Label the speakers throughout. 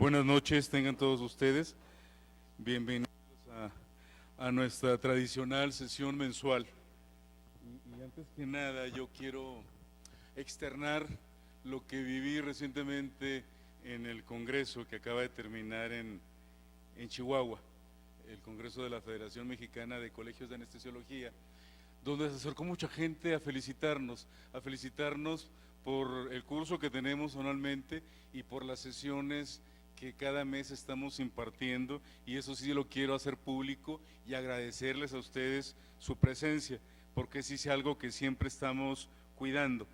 Speaker 1: Buenas noches, tengan todos ustedes. Bienvenidos a nuestra tradicional sesión mensual. Y antes que nada, yo quiero externar lo que viví recientemente en el Congreso que acaba de terminar en Chihuahua, el Congreso de la Federación Mexicana de Colegios de Anestesiología, donde se acercó mucha gente a felicitarnos por el curso que tenemos anualmente y por las sesiones que cada mes estamos impartiendo, y eso sí lo quiero hacer público y agradecerles a ustedes su presencia, porque sí es algo que siempre estamos cuidando,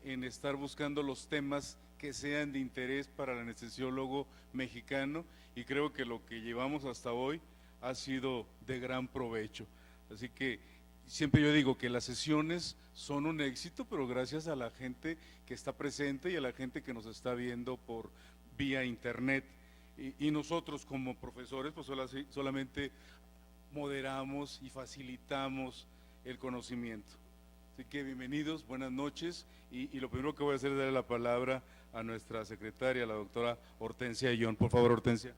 Speaker 1: en estar buscando los temas que sean de interés para el anestesiólogo mexicano, y creo que lo que llevamos hasta hoy ha sido de gran provecho. Así que siempre yo digo que las sesiones son un éxito, pero gracias a la gente que está presente y a la gente que nos está viendo por vía internet, y nosotros como profesores pues solamente moderamos y facilitamos el conocimiento. Así que bienvenidos, buenas noches, y lo primero que voy a hacer es darle la palabra a nuestra secretaria, la doctora Hortensia Ayllón. Por favor, Hortensia.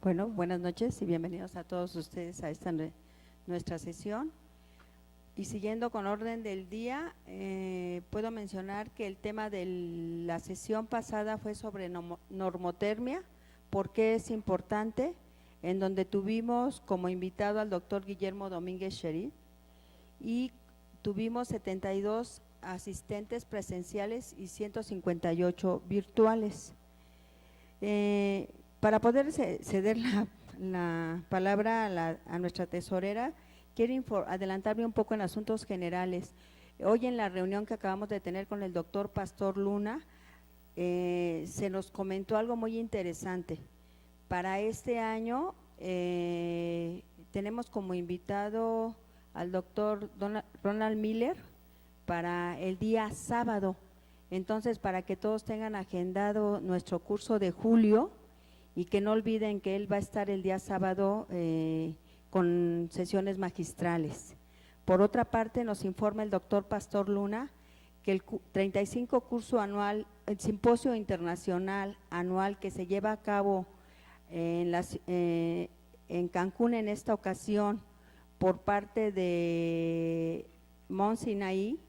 Speaker 2: Bueno, buenas noches y bienvenidos a todos ustedes a esta nuestra sesión. Y siguiendo con orden del día, puedo mencionar que el tema de la sesión pasada fue sobre normotermia, por qué es importante, en donde tuvimos como invitado al doctor Guillermo Domínguez Sherif, y tuvimos 72 asistentes presenciales y 158 virtuales. Para poder ceder la palabra a nuestra tesorera, quiero adelantarme un poco en asuntos generales. Hoy en la reunión que acabamos de tener con el doctor Pastor Luna, se nos comentó algo muy interesante. Para este año tenemos como invitado al doctor Ronald Miller para el día sábado. Entonces, para que todos tengan agendado nuestro curso de julio y que no olviden que él va a estar el día sábado con sesiones magistrales. Por otra parte, nos informa el doctor Pastor Luna que el 35 curso anual, el simposio internacional anual que se lleva a cabo en Cancún en esta ocasión por parte de Mount Sinai,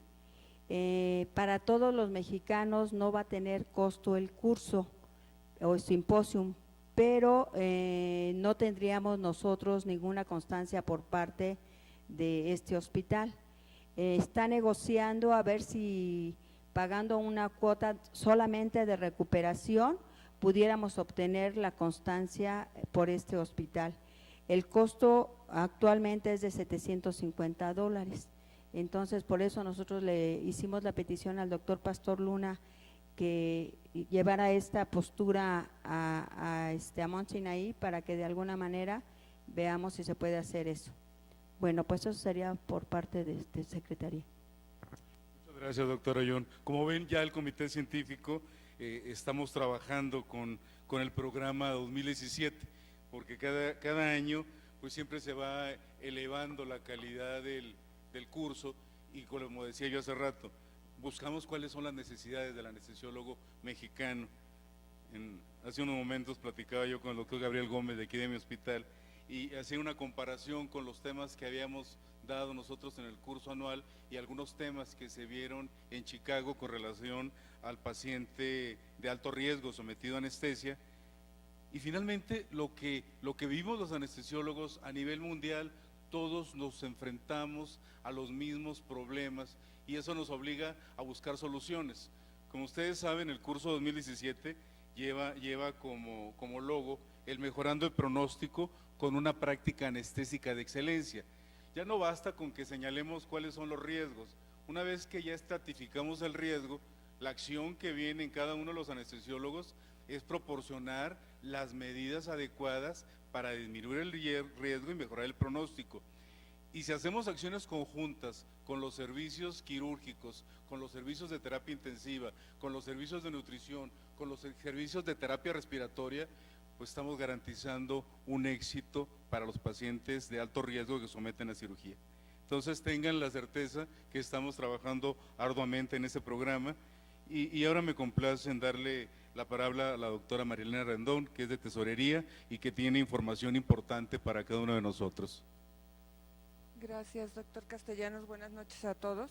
Speaker 2: para todos los mexicanos no va a tener costo el curso o el simposium, pero no tendríamos nosotros ninguna constancia por parte de este hospital. Está negociando a ver si pagando una cuota solamente de recuperación pudiéramos obtener la constancia por este hospital. El costo actualmente es de $750. Entonces, por eso nosotros le hicimos la petición al doctor Pastor Luna que llevara esta postura a Mount Sinai para que de alguna manera veamos si se puede hacer eso. Bueno, pues eso sería por parte de Secretaría.
Speaker 1: Muchas gracias, doctora Ayllón. Como ven, ya el comité científico estamos trabajando con el programa 2017, porque cada año pues siempre se va elevando la calidad del curso, y como decía yo hace rato, buscamos cuáles son las necesidades del anestesiólogo mexicano. Hace unos momentos platicaba yo con el doctor Gabriel Gómez de aquí de mi hospital y hacía una comparación con los temas que habíamos dado nosotros en el curso anual y algunos temas que se vieron en Chicago con relación al paciente de alto riesgo sometido a anestesia. Y finalmente lo que vivimos los anestesiólogos a nivel mundial, todos nos enfrentamos a los mismos problemas y eso nos obliga a buscar soluciones. Como ustedes saben, el curso 2017 lleva como logo el mejorando el pronóstico con una práctica anestésica de excelencia. Ya no basta con que señalemos cuáles son los riesgos. Una vez que ya estratificamos el riesgo, la acción que viene en cada uno de los anestesiólogos es proporcionar las medidas adecuadas para disminuir el riesgo y mejorar el pronóstico. Y si hacemos acciones conjuntas con los servicios quirúrgicos, con los servicios de terapia intensiva, con los servicios de nutrición, con los servicios de terapia respiratoria, pues estamos garantizando un éxito para los pacientes de alto riesgo que someten a cirugía. Entonces tengan la certeza que estamos trabajando arduamente en ese programa, y ahora me complace en darle la palabra a la doctora Marilena Rendón, que es de Tesorería y que tiene información importante para cada uno de nosotros.
Speaker 3: Gracias, doctor Castellanos. Buenas noches a todos.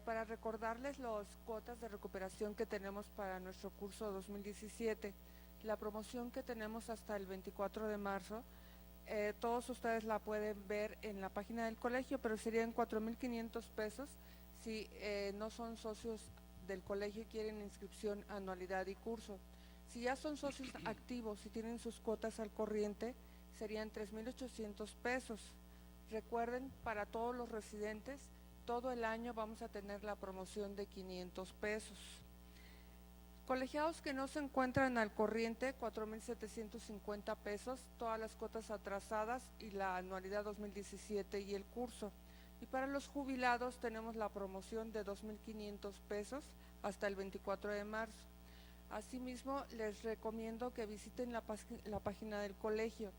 Speaker 3: Para recordarles las cuotas de recuperación que tenemos para nuestro curso 2017, la promoción que tenemos hasta el 24 de marzo, todos ustedes la pueden ver en la página del colegio, pero serían 4,500 pesos si no son socios del colegio y quieren inscripción, anualidad y curso. Si ya son socios activos y tienen sus cuotas al corriente, serían 3,800 pesos. Recuerden, para todos los residentes, todo el año vamos a tener la promoción de 500 pesos. Colegiados que no se encuentran al corriente, 4,750 pesos, todas las cuotas atrasadas y la anualidad 2017 y el curso. Y para los jubilados tenemos la promoción de 2,500 pesos hasta el 24 de marzo. Asimismo, les recomiendo que visiten la página del colegio.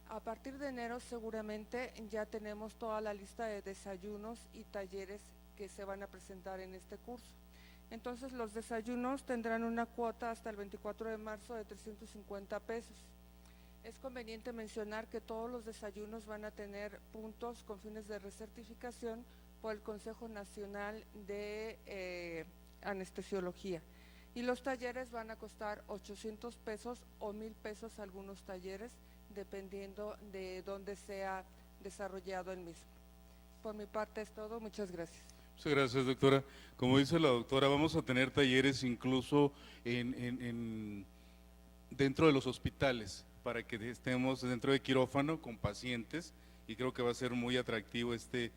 Speaker 3: A partir de enero seguramente ya tenemos toda la lista de desayunos y talleres que se van a presentar en este curso. Entonces los desayunos tendrán una cuota hasta el 24 de marzo de 350 pesos. Es conveniente mencionar que todos los desayunos van a tener puntos con fines de recertificación por el Consejo Nacional de Anestesiología. Y los talleres van a costar 800 pesos o 1,000 pesos algunos talleres, dependiendo de dónde sea desarrollado el mismo. Por mi parte es todo, muchas gracias.
Speaker 1: Muchas gracias, doctora. Como dice la doctora, vamos a tener talleres incluso dentro de los hospitales, para que estemos dentro de quirófano con pacientes, y creo que va a ser muy atractivo este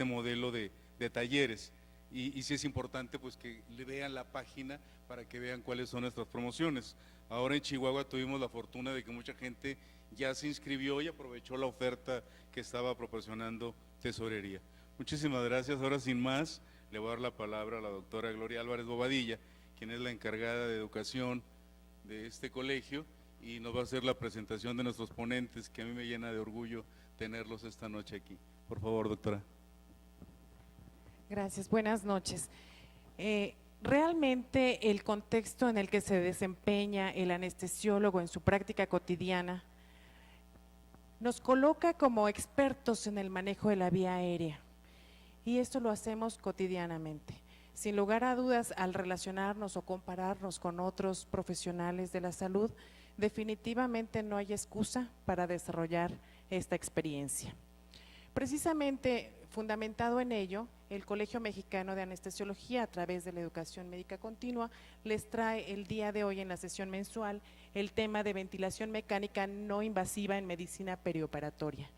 Speaker 1: modelo de talleres. Y sí es importante pues que le vean la página para que vean cuáles son nuestras promociones. Ahora en Chihuahua tuvimos la fortuna de que mucha gente ya se inscribió y aprovechó la oferta que estaba proporcionando Tesorería. Muchísimas gracias. Ahora sin más, le voy a dar la palabra a la doctora Gloria Álvarez Bobadilla, quien es la encargada de educación de este colegio, y nos va a hacer la presentación de nuestros ponentes, que a mí me llena de orgullo tenerlos esta noche aquí. Por favor, doctora.
Speaker 4: Gracias, buenas noches. Realmente el contexto en el que se desempeña el anestesiólogo en su práctica cotidiana nos coloca como expertos en el manejo de la vía aérea, y esto lo hacemos cotidianamente. Sin lugar a dudas, al relacionarnos o compararnos con otros profesionales de la salud, definitivamente no hay excusa para desarrollar esta experiencia. Precisamente fundamentado en ello, el Colegio Mexicano de Anestesiología, a través de la educación médica continua, les trae el día de hoy en la sesión mensual el tema de ventilación mecánica no invasiva en medicina perioperatoria,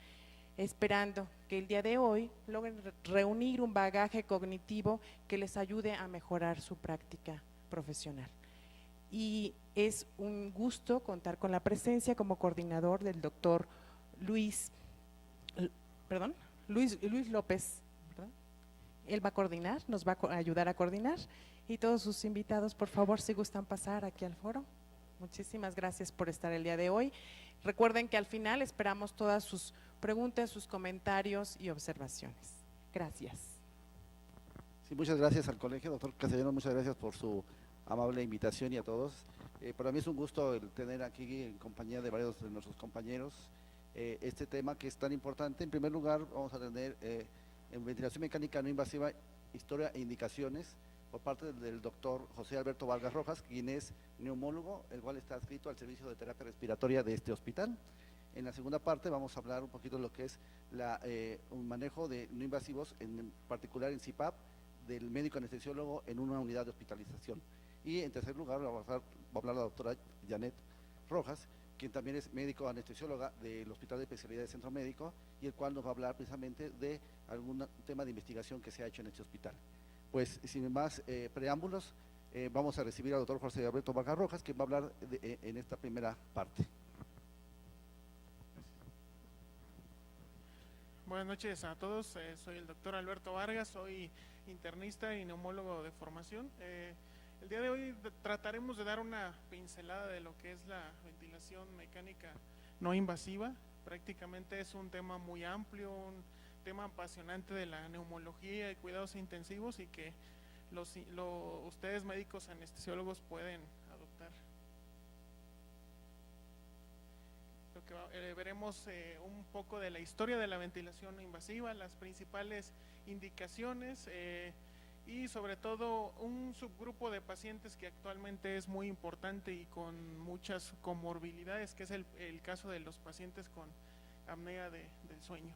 Speaker 4: esperando que el día de hoy logren reunir un bagaje cognitivo que les ayude a mejorar su práctica profesional. Y es un gusto contar con la presencia como coordinador del doctor Luis López, ¿verdad? Él va a coordinar, nos va a ayudar a coordinar, y todos sus invitados, por favor, si gustan pasar aquí al foro. Muchísimas gracias por estar el día de hoy. Recuerden que al final esperamos todas sus preguntas, sus comentarios y observaciones. Gracias.
Speaker 5: Sí, muchas gracias al colegio, doctor Castellanos, muchas gracias por su amable invitación, y a todos. Para mí es un gusto el tener aquí en compañía de varios de nuestros compañeros este tema que es tan importante. En primer lugar, vamos a tener en ventilación mecánica no invasiva, historia e indicaciones por parte del doctor José Alberto Vargas Rojas, quien es neumólogo, el cual está adscrito al servicio de terapia respiratoria de este hospital. En la segunda parte vamos a hablar un poquito de lo que es un manejo de no invasivos, en particular en CPAP, del médico anestesiólogo en una unidad de hospitalización. Y en tercer lugar va a hablar la doctora Janet Rojas, quien también es médico anestesióloga del Hospital de Especialidades Centro Médico, y el cual nos va a hablar precisamente de algún tema de investigación que se ha hecho en este hospital. Pues sin más preámbulos, vamos a recibir al doctor José Alberto Vargas Rojas, que va a hablar en esta primera parte.
Speaker 6: Buenas noches a todos, soy el doctor Alberto Vargas, soy internista y neumólogo de formación. El día de hoy trataremos de dar una pincelada de lo que es la ventilación mecánica no invasiva. Prácticamente es un tema muy amplio, un tema apasionante de la neumología y cuidados intensivos, y que ustedes médicos anestesiólogos pueden adoptar puesto que veremos un poco de la historia de la ventilación no invasiva, las principales indicaciones y sobre todo un subgrupo de pacientes que actualmente es muy importante y con muchas comorbilidades, que es el caso de los pacientes con apnea del sueño.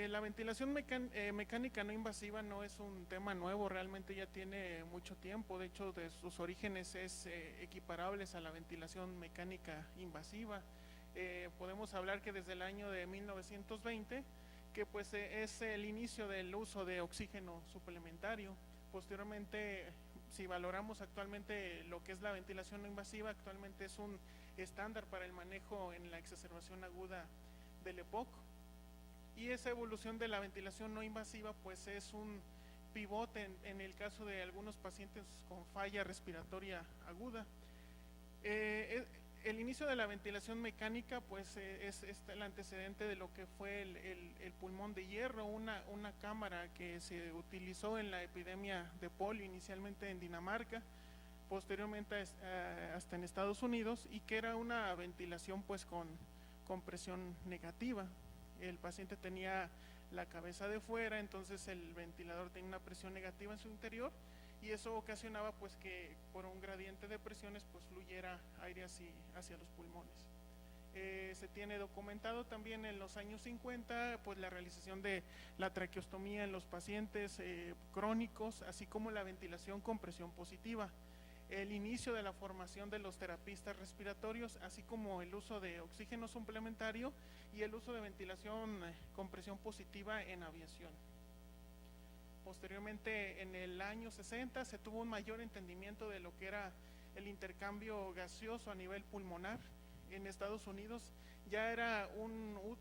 Speaker 6: La ventilación mecánica no invasiva no es un tema nuevo, realmente ya tiene mucho tiempo, de hecho de sus orígenes es equiparables a la ventilación mecánica invasiva. Podemos hablar que desde el año de 1920, que pues es el inicio del uso de oxígeno suplementario. Posteriormente, si valoramos actualmente lo que es la ventilación no invasiva, actualmente es un estándar para el manejo en la exacerbación aguda del EPOC. Y esa evolución de la ventilación no invasiva pues es un pivote en el caso de algunos pacientes con falla respiratoria aguda. El inicio de la ventilación mecánica pues es el antecedente de lo que fue el pulmón de hierro, una cámara que se utilizó en la epidemia de polio inicialmente en Dinamarca, posteriormente hasta en Estados Unidos, y que era una ventilación pues con presión negativa. El paciente tenía la cabeza de fuera, entonces el ventilador tenía una presión negativa en su interior y eso ocasionaba pues que por un gradiente de presiones pues fluyera aire hacia los pulmones. Se tiene documentado también en los años 50 pues la realización de la traqueostomía en los pacientes crónicos, así como la ventilación con presión positiva. El inicio de la formación de los terapistas respiratorios, así como el uso de oxígeno suplementario y el uso de ventilación con presión positiva en aviación. Posteriormente, en el año 60, se tuvo un mayor entendimiento de lo que era el intercambio gaseoso a nivel pulmonar. En Estados Unidos ya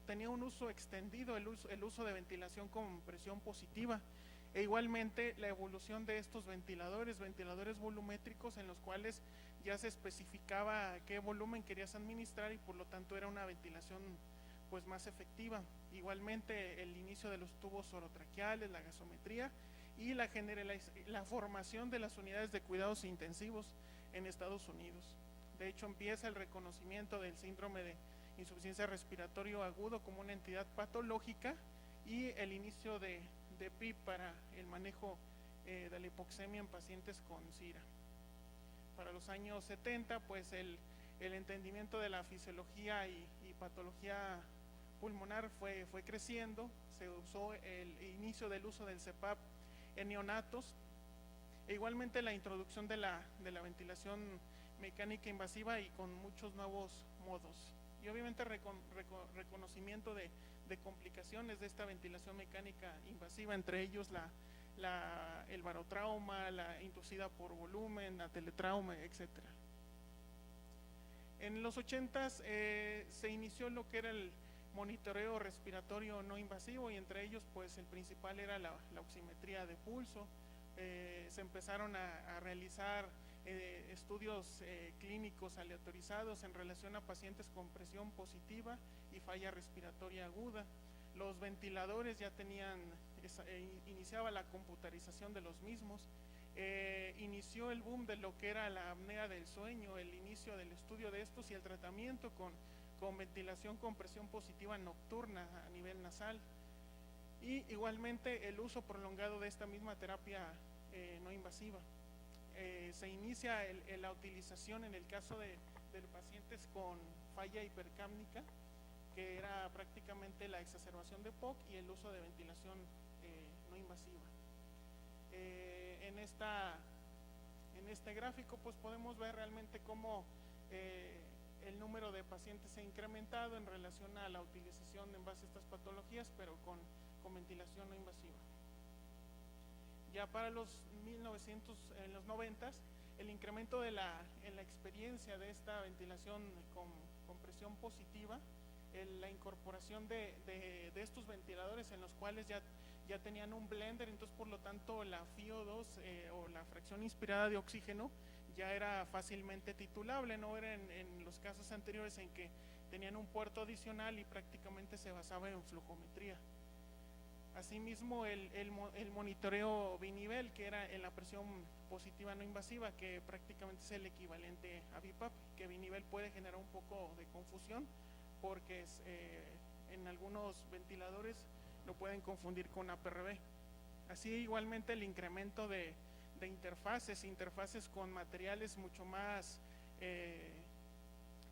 Speaker 6: tenía un uso extendido el uso de ventilación con presión positiva. E igualmente la evolución de estos ventiladores volumétricos en los cuales ya se especificaba qué volumen querías administrar y por lo tanto era una ventilación pues más efectiva. Igualmente el inicio de los tubos orotraqueales, la gasometría y la formación de las unidades de cuidados intensivos en Estados Unidos. De hecho empieza el reconocimiento del síndrome de insuficiencia respiratoria agudo como una entidad patológica y el inicio de PIP para el manejo de la hipoxemia en pacientes con SIRA. Para los años 70, pues el entendimiento de la fisiología y patología pulmonar fue creciendo, se usó el inicio del uso del CPAP en neonatos, e igualmente la introducción de la ventilación mecánica invasiva y con muchos nuevos modos. Y obviamente reconocimiento de complicaciones de esta ventilación mecánica invasiva, entre ellos el barotrauma, la inducida por volumen, la teletrauma, etc. En los 80s se inició lo que era el monitoreo respiratorio no invasivo y entre ellos pues el principal era la oximetría de pulso. Se empezaron a realizar estudios clínicos aleatorizados en relación a pacientes con presión positiva y falla respiratoria aguda. Los ventiladores ya iniciaba la computarización de los mismos. Inició el boom de lo que era la apnea del sueño, el inicio del estudio de estos y el tratamiento con ventilación con presión positiva nocturna a nivel nasal. Y igualmente el uso prolongado de esta misma terapia no invasiva. Se inicia la utilización en el caso de pacientes con falla hipercápnica, que era prácticamente la exacerbación de POC y el uso de ventilación no invasiva. En este gráfico pues podemos ver realmente cómo el número de pacientes se ha incrementado en relación a la utilización en base a estas patologías, pero con ventilación no invasiva. Ya para los 90s, el incremento en la experiencia de esta ventilación con presión positiva, la incorporación de estos ventiladores en los cuales ya tenían un blender, entonces por lo tanto la FiO2 o la fracción inspirada de oxígeno ya era fácilmente titulable, no era en los casos anteriores en que tenían un puerto adicional y prácticamente se basaba en flujometría. Asimismo el monitoreo binivel, que era en la presión positiva no invasiva, que prácticamente es el equivalente a BiPAP. que binivel puede generar un poco de confusión porque en algunos ventiladores lo pueden confundir con APRB. Así igualmente el incremento de interfaces con materiales mucho más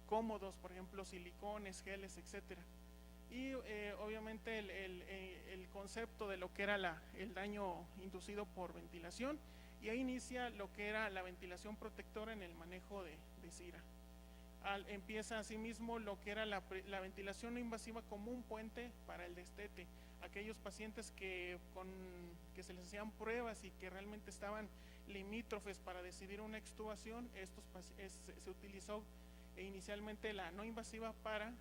Speaker 6: cómodos, por ejemplo silicones, geles, etcétera. Y obviamente el concepto de lo que era el daño inducido por ventilación, y ahí inicia lo que era la ventilación protectora en el manejo de CIRA. Empieza asimismo lo que era la ventilación no invasiva como un puente para el destete. Aquellos pacientes que se les hacían pruebas y que realmente estaban limítrofes para decidir una extubación, se utilizó inicialmente la no invasiva ¿para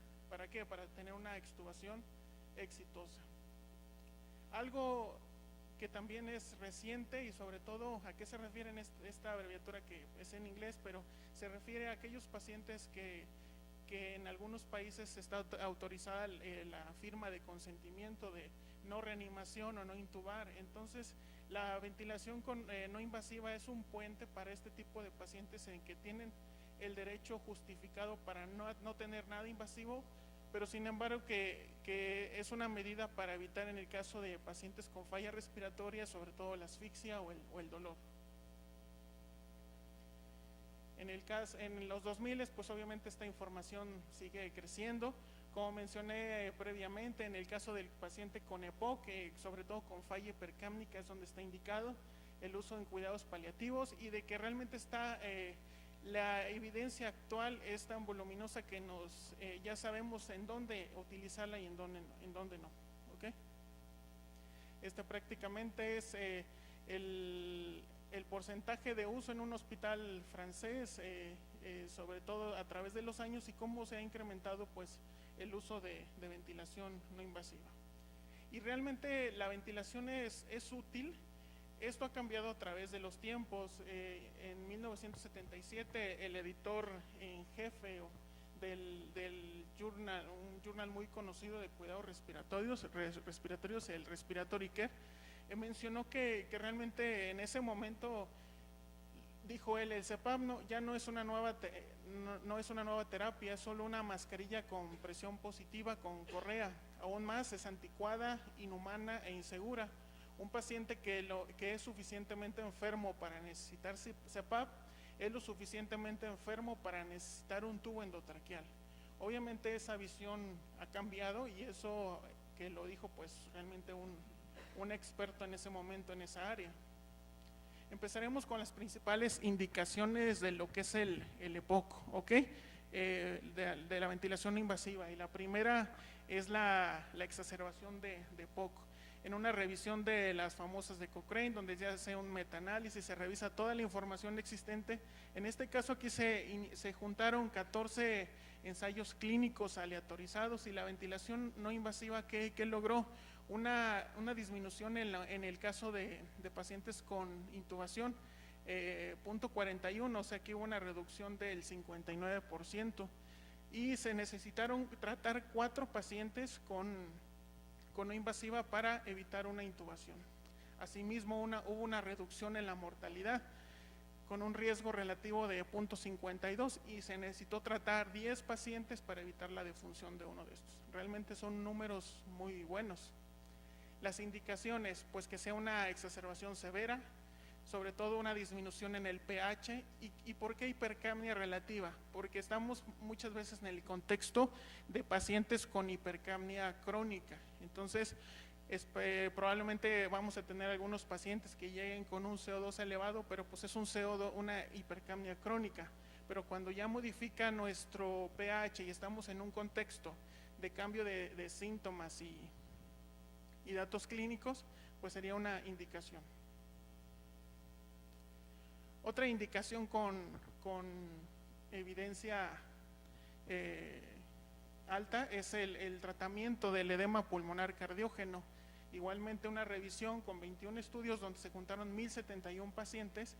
Speaker 6: qué? Para tener una extubación exitosa. Algo que también es reciente y sobre todo a qué se refiere en esta abreviatura que es en inglés, pero se refiere a aquellos pacientes que en algunos países está autorizada la firma de consentimiento de no reanimación o no intubar. Entonces la ventilación no invasiva es un puente para este tipo de pacientes en que tienen el derecho justificado para no tener nada invasivo, pero sin embargo que es una medida para evitar en el caso de pacientes con falla respiratoria, sobre todo la asfixia o el dolor. En los 2000, pues obviamente esta información sigue creciendo. Como mencioné previamente, en el caso del paciente con EPOC, que sobre todo con falla hipercápnica es donde está indicado el uso en cuidados paliativos, y de que realmente está la evidencia actual es tan voluminosa que ya sabemos en dónde utilizarla y en dónde no. ¿Okay? Este prácticamente es el porcentaje de uso en un hospital francés, sobre todo a través de los años, y cómo se ha incrementado pues el uso de ventilación no invasiva. Y realmente la ventilación es útil. Esto ha cambiado a través de los tiempos. En 1977 el editor en jefe del journal, un journal muy conocido de cuidados respiratorios, el Respiratory Care, mencionó que realmente en ese momento, dijo él, el CPAP ya no es una nueva terapia, es solo una mascarilla con presión positiva con correa. Aún más, es anticuada, inhumana e insegura. Un paciente que es suficientemente enfermo para necesitar CPAP es lo suficientemente enfermo para necesitar un tubo endotraqueal. Obviamente esa visión ha cambiado, y eso que lo dijo pues realmente un experto en ese momento en esa área. Empezaremos con las principales indicaciones de lo que es el EPOC, ¿ok? De la ventilación invasiva, y la primera es la exacerbación de EPOC. En una revisión de las famosas de Cochrane, donde ya hace un metaanálisis, se revisa toda la información existente. En este caso aquí se juntaron 14 ensayos clínicos aleatorizados, y la ventilación no invasiva que logró una disminución en el caso de pacientes con intubación, 0.41, o sea que hubo una reducción del 59%, y se necesitaron tratar 4 pacientes con no invasiva para evitar una intubación. Asimismo, hubo una reducción en la mortalidad con un riesgo relativo de 0.52, y se necesitó tratar 10 pacientes para evitar la defunción de uno de estos. Realmente son números muy buenos. Las indicaciones, pues que sea una exacerbación severa, sobre todo una disminución en el pH. ¿Y por qué hipercapnia relativa? Porque estamos muchas veces en el contexto de pacientes con hipercapnia crónica. Entonces, probablemente vamos a tener algunos pacientes que lleguen con un CO2 elevado, pero pues es un CO2, una hipercapnia crónica. Pero cuando ya modifica nuestro pH y estamos en un contexto de cambio de síntomas y datos clínicos, pues sería una indicación. Otra indicación con evidencia alta es el tratamiento del edema pulmonar cardiógeno. Igualmente una revisión con 21 estudios donde se juntaron 1071 pacientes,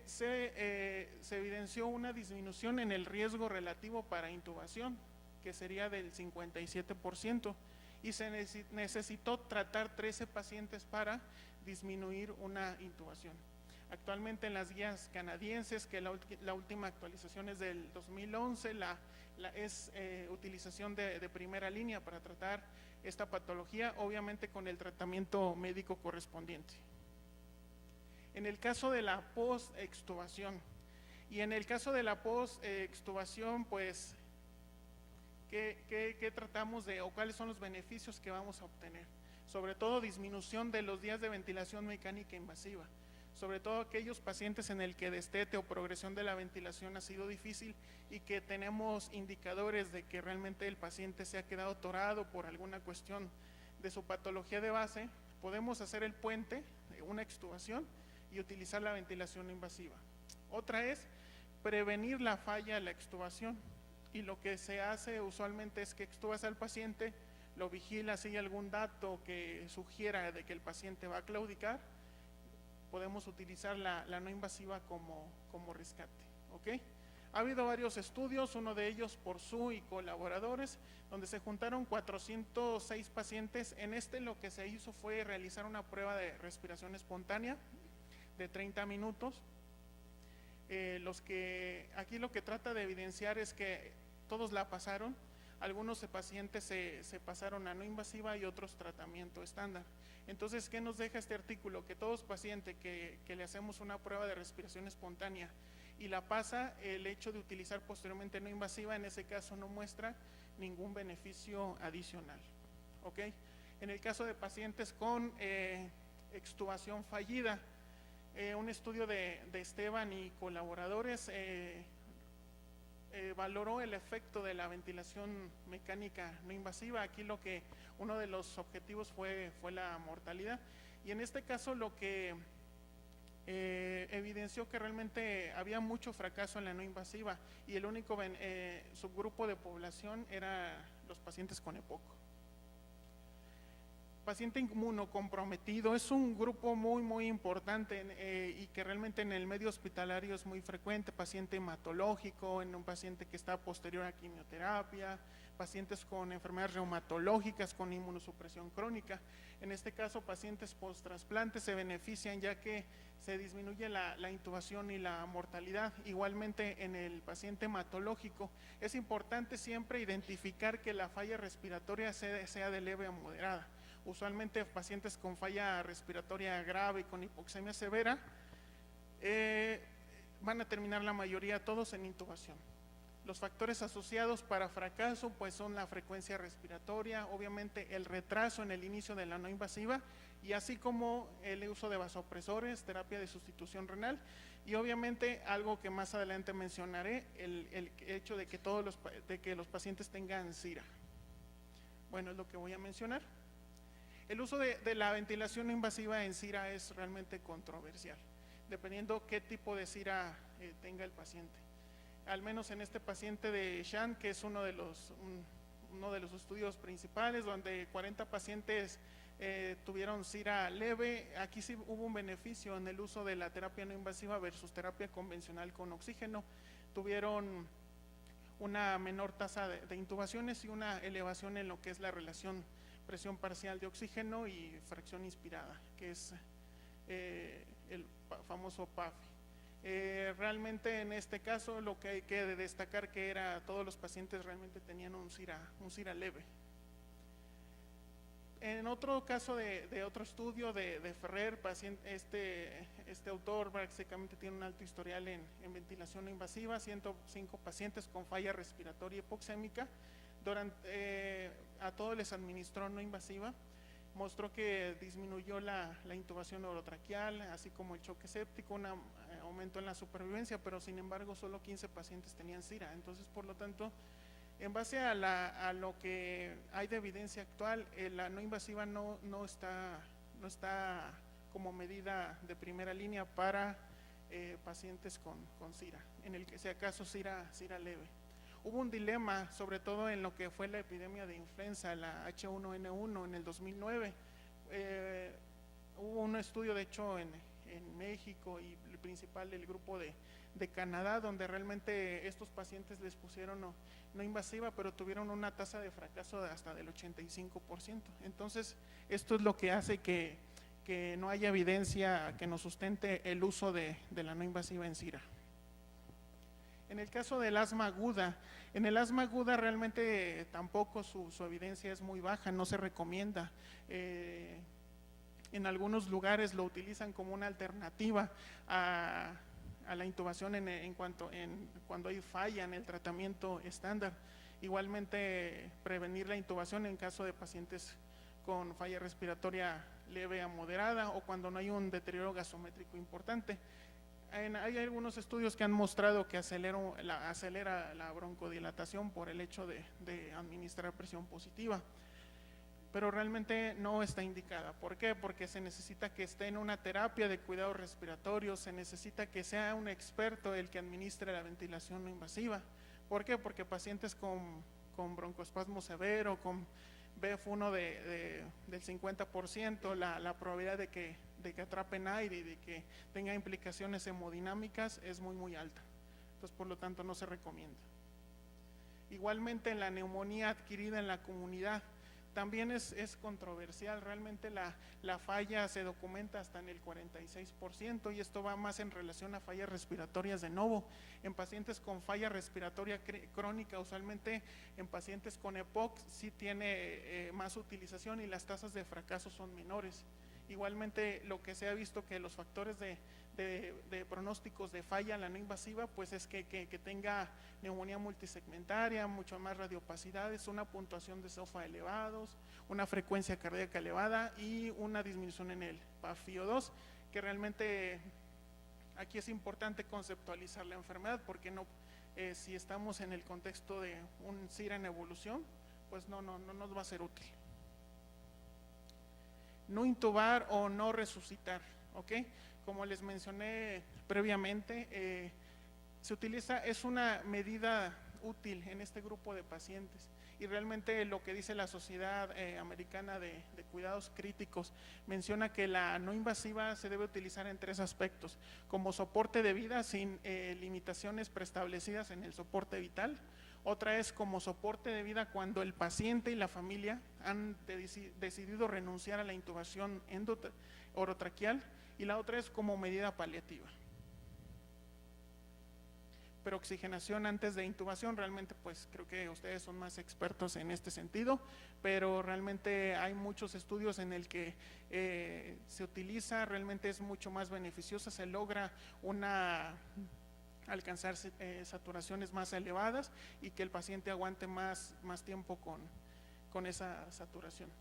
Speaker 6: se evidenció una disminución en el riesgo relativo para intubación, que sería del 57%, y se necesitó tratar 13 pacientes para disminuir una intubación. Actualmente en las guías canadienses, que la última actualización es del 2011, es utilización de primera línea para tratar esta patología, obviamente con el tratamiento médico correspondiente. En el caso de la post-extubación, y en el caso de la post-extubación, pues, ¿qué tratamos de, o cuáles son los beneficios que vamos a obtener? Sobre todo disminución de los días de ventilación mecánica invasiva, sobre todo aquellos pacientes en el que destete o progresión de la ventilación ha sido difícil y que tenemos indicadores de que realmente el paciente se ha quedado atorado por alguna cuestión de su patología de base, podemos hacer el puente de una extubación y utilizar la ventilación no invasiva. Otra es prevenir la falla de la extubación, y lo que se hace usualmente es que extubas al paciente, lo vigilas, si hay algún dato que sugiera de que el paciente va a claudicar, podemos utilizar la no invasiva como rescate, ¿ok? Ha habido varios estudios, uno de ellos por Su y colaboradores, donde se juntaron 406 pacientes. En lo que se hizo fue realizar una prueba de respiración espontánea de 30 minutos. Aquí lo que trata de evidenciar es que todos la pasaron, algunos pacientes se pasaron a no invasiva y otros tratamiento estándar. Entonces, ¿qué nos deja este artículo? Que todos pacientes que le hacemos una prueba de respiración espontánea y la pasa, el hecho de utilizar posteriormente no invasiva, en ese caso no muestra ningún beneficio adicional, ¿ok? En el caso de pacientes con extubación fallida, un estudio de Esteban y colaboradores valoró el efecto de la ventilación mecánica no invasiva. Aquí uno de los objetivos fue la mortalidad, y en este caso lo que evidenció que realmente había mucho fracaso en la no invasiva, y el único subgrupo de población era los pacientes con EPOC. Paciente inmunocomprometido es un grupo muy importante y que realmente en el medio hospitalario es muy frecuente. Paciente hematológico, en un paciente que está posterior a quimioterapia, pacientes con enfermedades reumatológicas con inmunosupresión crónica. En este caso, pacientes post-trasplante se benefician ya que se disminuye la intubación y la mortalidad. Igualmente en el paciente hematológico es importante siempre identificar que la falla respiratoria sea de leve a moderada. Usualmente pacientes con falla respiratoria grave y con hipoxemia severa van a terminar la mayoría todos en intubación. Los factores asociados para fracaso pues son la frecuencia respiratoria, obviamente el retraso en el inicio de la no invasiva, y así como el uso de vasopresores, terapia de sustitución renal, y obviamente algo que más adelante mencionaré, el hecho de que los pacientes tengan SIRA. Bueno, es lo que voy a mencionar. El uso de la ventilación no invasiva en SIRA es realmente controversial, dependiendo qué tipo de SIRA tenga el paciente. Al menos en este paciente de Shan, que es uno de los estudios principales, donde 40 pacientes tuvieron SIRA leve, aquí sí hubo un beneficio en el uso de la terapia no invasiva versus terapia convencional con oxígeno. Tuvieron una menor tasa de intubaciones y una elevación en lo que es la relación presión parcial de oxígeno y fracción inspirada, que es el famoso PAFI. Realmente en este caso lo que hay que destacar que todos los pacientes realmente tenían un SIRA leve. En otro caso de otro estudio de Ferrer, este autor básicamente tiene un alto historial en ventilación no invasiva, 105 pacientes con falla respiratoria hipoxémica, a todos les administró no invasiva, mostró que disminuyó la intubación orotraqueal, así como el choque séptico, un aumento en la supervivencia, pero sin embargo solo 15 pacientes tenían SIRA. Entonces, por lo tanto, en base a lo que hay de evidencia actual, la no invasiva no está como medida de primera línea para pacientes con SIRA, en el que sea acaso SIRA leve. Hubo un dilema, sobre todo en lo que fue la epidemia de influenza, la H1N1 en el 2009. Hubo un estudio, de hecho, en México y el principal del grupo de Canadá, donde realmente estos pacientes les pusieron no invasiva, pero tuvieron una tasa de fracaso hasta del 85%. Entonces, esto es lo que hace que que no haya evidencia que nos sustente el uso de la no invasiva en CIRA. En el caso del asma aguda, en el asma aguda realmente tampoco su evidencia es muy baja, no se recomienda. En algunos lugares lo utilizan como una alternativa a la intubación cuando hay falla en el tratamiento estándar. Igualmente prevenir la intubación en caso de pacientes con falla respiratoria leve a moderada o cuando no hay un deterioro gasométrico importante. Hay algunos estudios que han mostrado que acelera la broncodilatación por el hecho de administrar presión positiva, pero realmente no está indicada. ¿Por qué? Porque se necesita que esté en una terapia de cuidado respiratorio, se necesita que sea un experto el que administre la ventilación no invasiva. ¿Por qué? Porque pacientes con broncoespasmo severo, con BF1 del 50%, la probabilidad de que atrapen aire y de que tenga implicaciones hemodinámicas es muy alta. Entonces, por lo tanto, no se recomienda. Igualmente, en la neumonía adquirida en la comunidad, también es controversial. Realmente la falla se documenta hasta en el 46% y esto va más en relación a fallas respiratorias de novo. En pacientes con falla respiratoria crónica, usualmente en pacientes con EPOC sí tiene más utilización y las tasas de fracaso son menores. Igualmente, lo que se ha visto que los factores de pronósticos de falla, la no invasiva, pues es que tenga neumonía multisegmentaria, mucho más radiopacidades, una puntuación de SOFA elevados, una frecuencia cardíaca elevada y una disminución en el PaFIO2, que realmente aquí es importante conceptualizar la enfermedad, porque no, si estamos en el contexto de un CIRA en evolución, pues no nos va a ser útil. No intubar o no resucitar, ¿ok? Como les mencioné previamente, es una medida útil en este grupo de pacientes y realmente lo que dice la Sociedad Americana de Cuidados Críticos menciona que la no invasiva se debe utilizar en 3 aspectos: como soporte de vida sin limitaciones preestablecidas en el soporte vital. Otra es como soporte de vida cuando el paciente y la familia han decidido renunciar a la intubación orotraqueal, y la otra es como medida paliativa. Pero oxigenación antes de intubación, realmente pues creo que ustedes son más expertos en este sentido, pero realmente hay muchos estudios en el que se utiliza, realmente es mucho más beneficiosa, se logra alcanzar saturaciones más elevadas y que el paciente aguante más tiempo con esa saturación.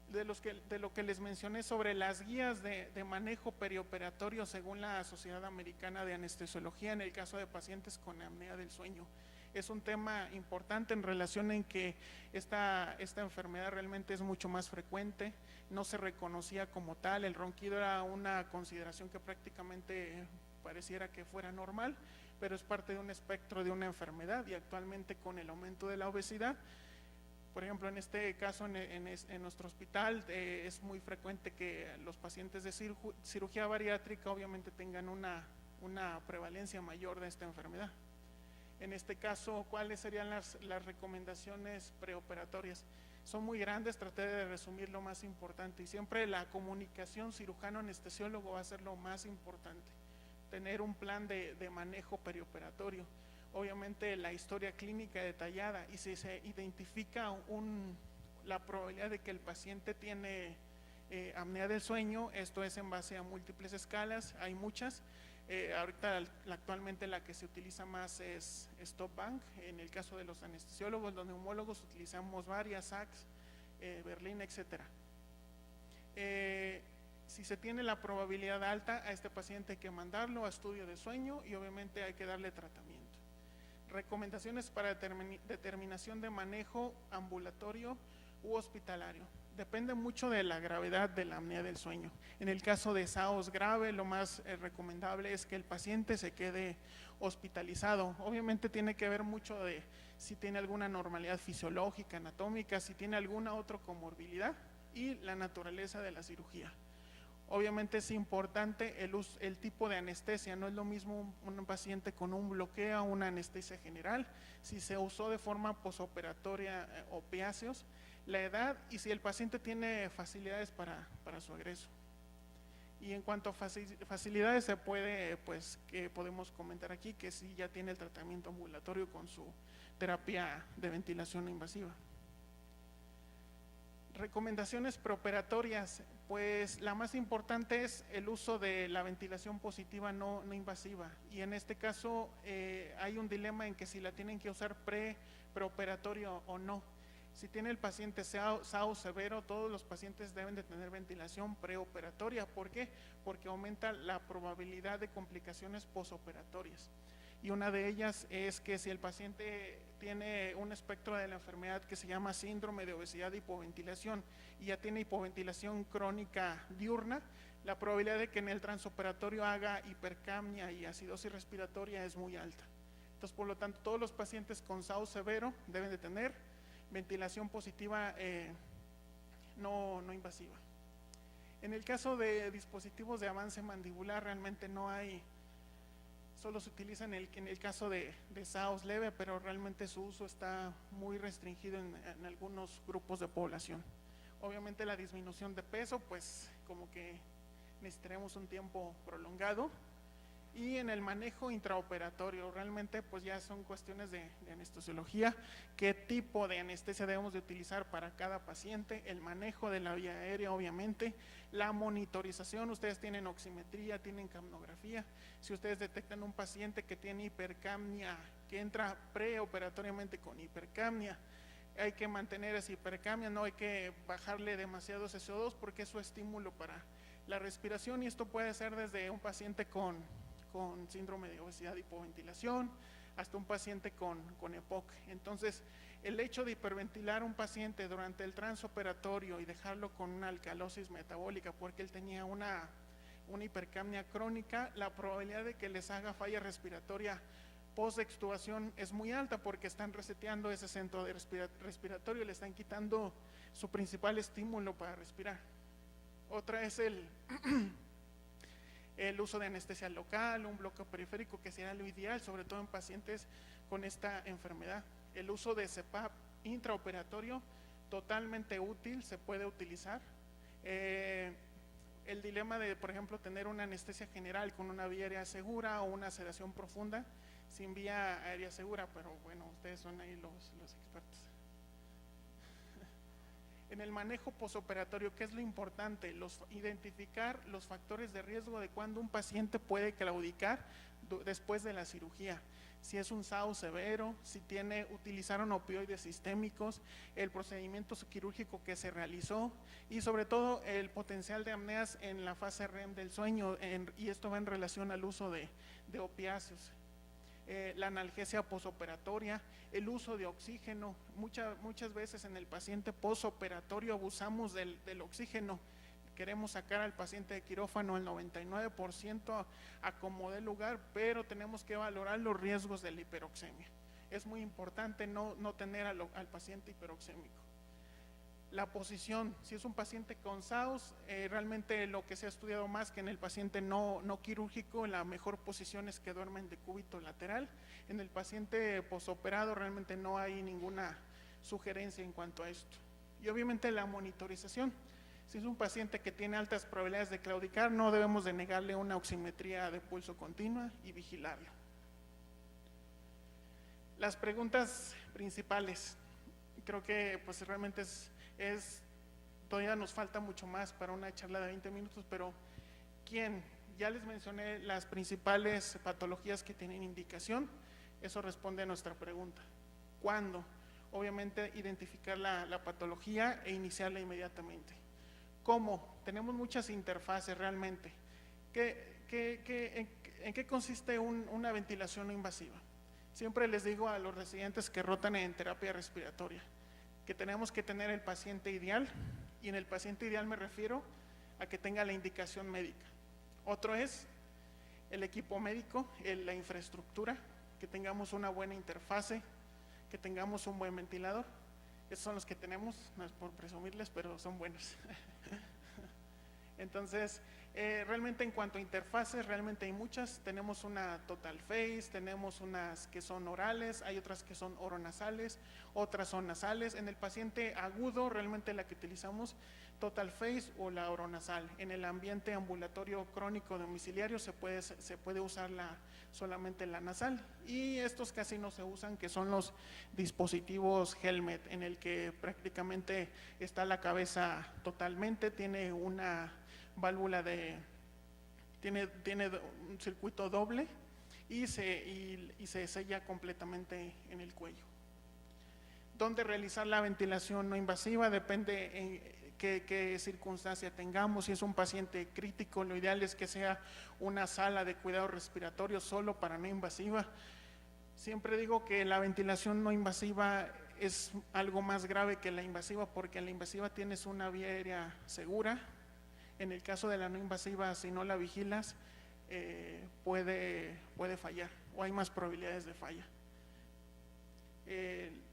Speaker 6: De lo que les mencioné sobre las guías de manejo perioperatorio según la Sociedad Americana de Anestesiología en el caso de pacientes con apnea del sueño. Es un tema importante en relación en que esta enfermedad realmente es mucho más frecuente, no se reconocía como tal, el ronquido era una consideración que prácticamente pareciera que fuera normal, pero es parte de un espectro de una enfermedad y actualmente con el aumento de la obesidad, por ejemplo, en este caso en nuestro hospital es muy frecuente que los pacientes de cirugía bariátrica obviamente tengan una prevalencia mayor de esta enfermedad. En este caso, ¿cuáles serían las recomendaciones preoperatorias? Son muy grandes, traté de resumir lo más importante y siempre la comunicación cirujano-anestesiólogo va a ser lo más importante. Tener un plan de manejo perioperatorio. Obviamente la historia clínica detallada y si se identifica la probabilidad de que el paciente tiene apnea del sueño, esto es en base a múltiples escalas, hay muchas. Ahorita actualmente la que se utiliza más es Stop Bank. En el caso de los anestesiólogos, los neumólogos utilizamos varias, SACS, Berlín, etcétera. Si se tiene la probabilidad alta, a este paciente hay que mandarlo a estudio de sueño y obviamente hay que darle tratamiento. Recomendaciones para determinación de manejo ambulatorio u hospitalario. Depende mucho de la gravedad de la apnea del sueño. En el caso de SAOS grave, lo más recomendable es que el paciente se quede hospitalizado. Obviamente tiene que ver mucho de si tiene alguna normalidad fisiológica, anatómica, si tiene alguna otra comorbilidad y la naturaleza de la cirugía. Obviamente es importante el tipo de anestesia, no es lo mismo un paciente con un bloqueo, una anestesia general. Si se usó de forma posoperatoria opiáceos, la edad y si el paciente tiene facilidades para su egreso. Y en cuanto a facilidades, se puede, pues, que podemos comentar aquí que sí ya tiene el tratamiento ambulatorio con su terapia de ventilación no invasiva. Recomendaciones preoperatorias, pues la más importante es el uso de la ventilación positiva no invasiva, y en este caso hay un dilema en que si la tienen que usar preoperatorio o no. Si tiene el paciente SAO severo, todos los pacientes deben de tener ventilación preoperatoria. ¿Por qué? Porque aumenta la probabilidad de complicaciones posoperatorias. Y una de ellas es que si el paciente tiene un espectro de la enfermedad que se llama síndrome de obesidad de hipoventilación y ya tiene hipoventilación crónica diurna, la probabilidad de que en el transoperatorio haga hipercapnia y acidosis respiratoria es muy alta. Entonces, por lo tanto, todos los pacientes con SAO severo deben de tener ventilación positiva no invasiva. En el caso de dispositivos de avance mandibular, realmente no hay, solo se utiliza en el caso de SAOS leve, pero realmente su uso está muy restringido en algunos grupos de población. Obviamente la disminución de peso, pues como que necesitaremos un tiempo prolongado. Y en el manejo intraoperatorio, realmente pues ya son cuestiones de anestesiología, qué tipo de anestesia debemos de utilizar para cada paciente, el manejo de la vía aérea obviamente, la monitorización, ustedes tienen oximetría, tienen capnografía, si ustedes detectan un paciente que tiene hipercapnia, que entra preoperatoriamente con hipercapnia, hay que mantener esa hipercapnia, no hay que bajarle demasiado SO2 porque es su estímulo para la respiración, y esto puede ser desde un paciente con síndrome de obesidad de hipoventilación hasta un paciente con EPOC. Entonces, el hecho de hiperventilar a un paciente durante el transoperatorio y dejarlo con una alcalosis metabólica porque él tenía una hipercapnia crónica, la probabilidad de que les haga falla respiratoria post-extubación es muy alta porque están reseteando ese centro de respiratorio y le están quitando su principal estímulo para respirar. Otra es el uso de anestesia local, un bloqueo periférico, que sería lo ideal, sobre todo en pacientes con esta enfermedad. El uso de CPAP intraoperatorio, totalmente útil, se puede utilizar. El dilema de, por ejemplo, tener una anestesia general con una vía aérea segura o una sedación profunda sin vía aérea segura, pero bueno, ustedes son ahí los expertos. En el manejo posoperatorio, ¿qué es lo importante? Identificar los factores de riesgo de cuando un paciente puede claudicar después de la cirugía. Si es un SAO severo, si utilizaron opioides sistémicos, el procedimiento quirúrgico que se realizó y sobre todo el potencial de apneas en la fase REM del sueño, y esto va en relación al uso de opiáceos. La analgesia posoperatoria, el uso de oxígeno, muchas veces en el paciente posoperatorio abusamos del oxígeno, queremos sacar al paciente de quirófano el 99% a como dé lugar, pero tenemos que valorar los riesgos de la hiperoxemia. Es muy importante no tener al paciente hiperoxémico. La posición, si es un paciente con SAOS, realmente lo que se ha estudiado más que en el paciente no quirúrgico, la mejor posición es que duermen en decúbito lateral. En el paciente posoperado realmente no hay ninguna sugerencia en cuanto a esto. Y obviamente la monitorización, si es un paciente que tiene altas probabilidades de claudicar, no debemos de negarle una oximetría de pulso continua y vigilarlo. Las preguntas principales, creo que pues realmente todavía nos falta mucho más para una charla de 20 minutos, pero ¿quién? Ya les mencioné las principales patologías que tienen indicación, eso responde a nuestra pregunta. ¿Cuándo? Obviamente identificar la patología e iniciarla inmediatamente. ¿Cómo? Tenemos muchas interfaces realmente. ¿En qué consiste una ventilación no invasiva? Siempre les digo a los residentes que rotan en terapia respiratoria que tenemos que tener el paciente ideal, y en el paciente ideal me refiero a que tenga la indicación médica. Otro es el equipo médico, la infraestructura, que tengamos una buena interfase, que tengamos un buen ventilador. Esos son los que tenemos, no es por presumirles, pero son buenos. Entonces, Realmente en cuanto a interfaces, realmente hay muchas. Tenemos una total face, tenemos unas que son orales, hay otras que son oronasales, otras son nasales. En el paciente agudo, realmente la que utilizamos total face o la oronasal. En el ambiente ambulatorio crónico domiciliario se puede usar solamente la nasal, y estos casi no se usan, que son los dispositivos helmet, en el que prácticamente está la cabeza totalmente, tiene una válvula tiene un circuito doble y se sella completamente en el cuello. ¿Dónde realizar la ventilación no invasiva? Depende en qué circunstancia tengamos. Si es un paciente crítico, lo ideal es que sea una sala de cuidado respiratorio solo para no invasiva. Siempre digo que la ventilación no invasiva es algo más grave que la invasiva, porque en la invasiva tienes una vía aérea segura. En el caso de la no invasiva, si no la vigilas, puede fallar, o hay más probabilidades de falla.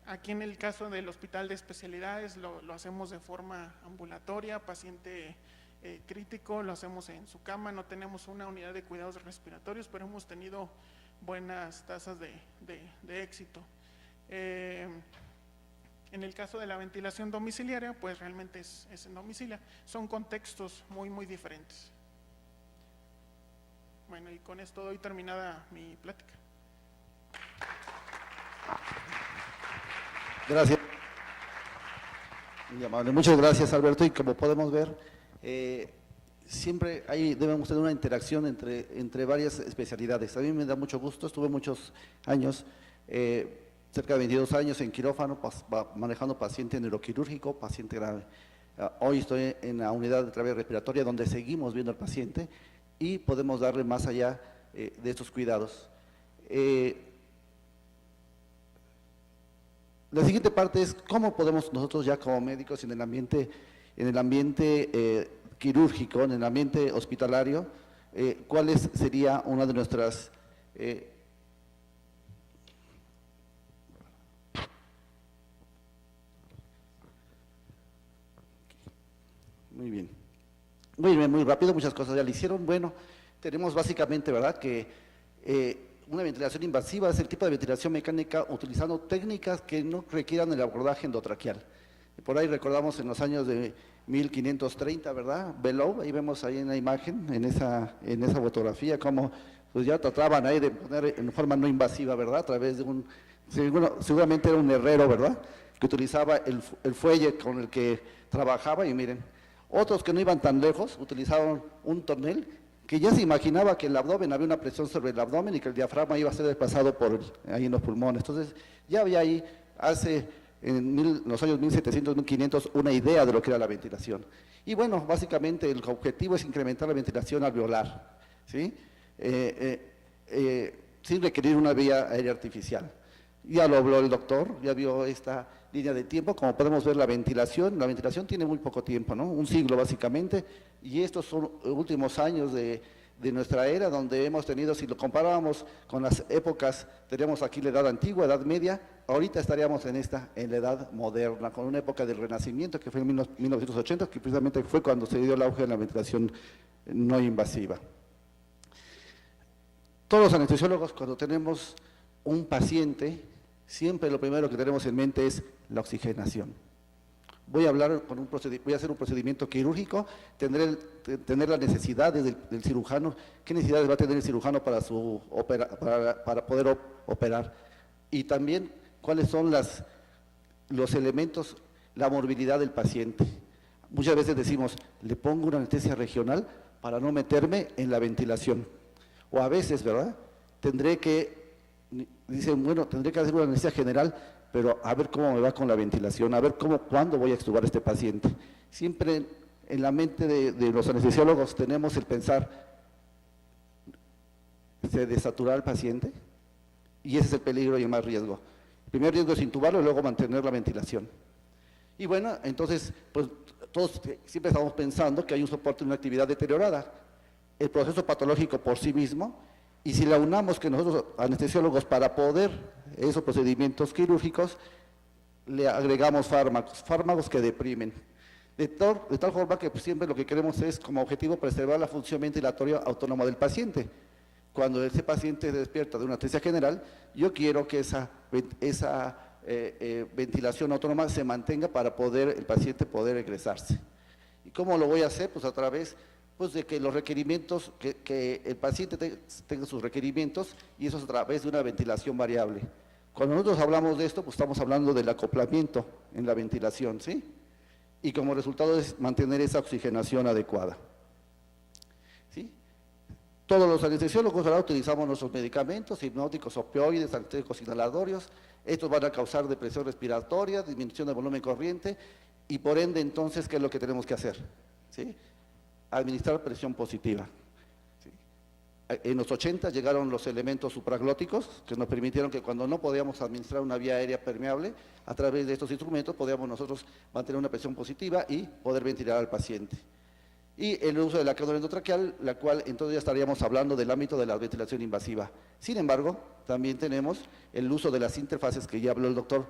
Speaker 6: Aquí en el caso del hospital de especialidades lo hacemos de forma ambulatoria, paciente crítico, lo hacemos en su cama. No tenemos una unidad de cuidados respiratorios, pero hemos tenido buenas tasas de éxito. En el caso de la ventilación domiciliaria, pues realmente es en domicilio. Son contextos muy diferentes. Bueno, y con esto doy terminada mi plática.
Speaker 5: Gracias. Muy amable. Muchas gracias, Alberto. Y como podemos ver, siempre debemos tener una interacción entre varias especialidades. A mí me da mucho gusto, estuve muchos años, cerca de 22 años en quirófano, manejando paciente neuroquirúrgico, paciente grave. Hoy estoy en la unidad de terapia respiratoria, donde seguimos viendo al paciente y podemos darle más allá de estos cuidados. La siguiente parte es cómo podemos nosotros ya como médicos en el ambiente quirúrgico, en el ambiente hospitalario, cuál sería una de nuestras Muy bien, muy rápido, muchas cosas ya le hicieron. Bueno, tenemos básicamente, ¿verdad?, que una ventilación invasiva es el tipo de ventilación mecánica utilizando técnicas que no requieran el abordaje endotraqueal. Por ahí recordamos en los años de 1530, ¿verdad? Below, ahí vemos ahí en la imagen, en esa fotografía, cómo pues ya trataban ahí de poner en forma no invasiva, ¿verdad? A través de seguramente era un herrero, ¿verdad?, que utilizaba el fuelle con el que trabajaba. Y miren, otros que no iban tan lejos utilizaban un tonel que ya se imaginaba que el abdomen, había una presión sobre el abdomen y que el diafragma iba a ser desplazado ahí en los pulmones. Entonces ya había ahí, en los años 1700, 1500, una idea de lo que era la ventilación. Y bueno, básicamente el objetivo es incrementar la ventilación alveolar, ¿sí? Sin requerir una vía aérea artificial. Ya lo habló el doctor, ya vio esta línea de tiempo. Como podemos ver, la ventilación tiene muy poco tiempo, ¿no? Un siglo básicamente, y estos son últimos años de nuestra era, donde hemos tenido, si lo comparábamos con las épocas, teníamos aquí la edad antigua, edad media, ahorita estaríamos en la edad moderna, con una época del Renacimiento, que fue en 1980, que precisamente fue cuando se dio el auge de la ventilación no invasiva. Todos los anestesiólogos, cuando tenemos un paciente, siempre lo primero que tenemos en mente es la oxigenación. Voy a hacer un procedimiento quirúrgico, tener las necesidades del cirujano. ¿Qué necesidades va a tener el cirujano para poder operar? Y también, ¿cuáles son los elementos, la morbilidad del paciente? Muchas veces decimos, le pongo una anestesia regional para no meterme en la ventilación. O a veces, ¿verdad?, tendré que hacer una anestesia general, pero a ver cómo me va con la ventilación, a ver cuándo voy a extubar a este paciente. Siempre en la mente de los anestesiólogos tenemos el pensar, ¿se desaturará el paciente? Y ese es el peligro y el más riesgo. El primer riesgo es intubarlo y luego mantener la ventilación. Y bueno, entonces, pues todos siempre estamos pensando que hay un soporte de una actividad deteriorada. El proceso patológico por sí mismo, y si le aunamos que nosotros, anestesiólogos, para poder esos procedimientos quirúrgicos, le agregamos fármacos que deprimen. de tal forma que pues, siempre lo que queremos es como objetivo preservar la función ventilatoria autónoma del paciente. Cuando ese paciente despierta de una anestesia general, yo quiero que esa ventilación autónoma se mantenga para el paciente poder egresarse. ¿Y cómo lo voy a hacer? Pues a través pues, de que los requerimientos, que el paciente tenga sus requerimientos, y eso es a través de una ventilación variable. Cuando nosotros hablamos de esto, pues estamos hablando del acoplamiento en la ventilación, ¿sí? Y como resultado es mantener esa oxigenación adecuada, ¿sí? Todos los anestesiólogos ahora utilizamos nuestros medicamentos, hipnóticos, opioides, anestésicos inhalatorios. Estos van a causar depresión respiratoria, disminución del volumen corriente, y por ende, entonces, ¿qué es lo que tenemos que hacer? ¿Sí? Administrar presión positiva. ¿Sí? En los 80 llegaron los elementos supraglóticos, que nos permitieron que cuando no podíamos administrar una vía aérea permeable, a través de estos instrumentos podíamos nosotros mantener una presión positiva y poder ventilar al paciente. Y el uso de la cánula endotraqueal, la cual entonces ya estaríamos hablando del ámbito de la ventilación invasiva. Sin embargo, también tenemos el uso de las interfaces que ya habló el doctor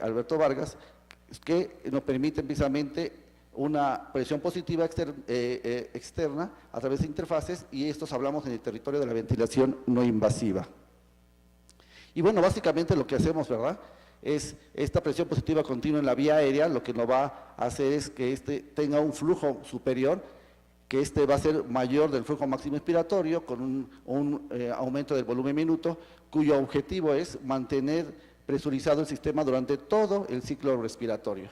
Speaker 5: Alberto Vargas, que nos permiten precisamente una presión positiva externa a través de interfaces, y estos hablamos en el territorio de la ventilación no invasiva. Y bueno, básicamente lo que hacemos, ¿verdad?, es esta presión positiva continua en la vía aérea. Lo que nos va a hacer es que este tenga un flujo superior, que este va a ser mayor del flujo máximo expiratorio, con un aumento del volumen minuto, cuyo objetivo es mantener presurizado el sistema durante todo el ciclo respiratorio.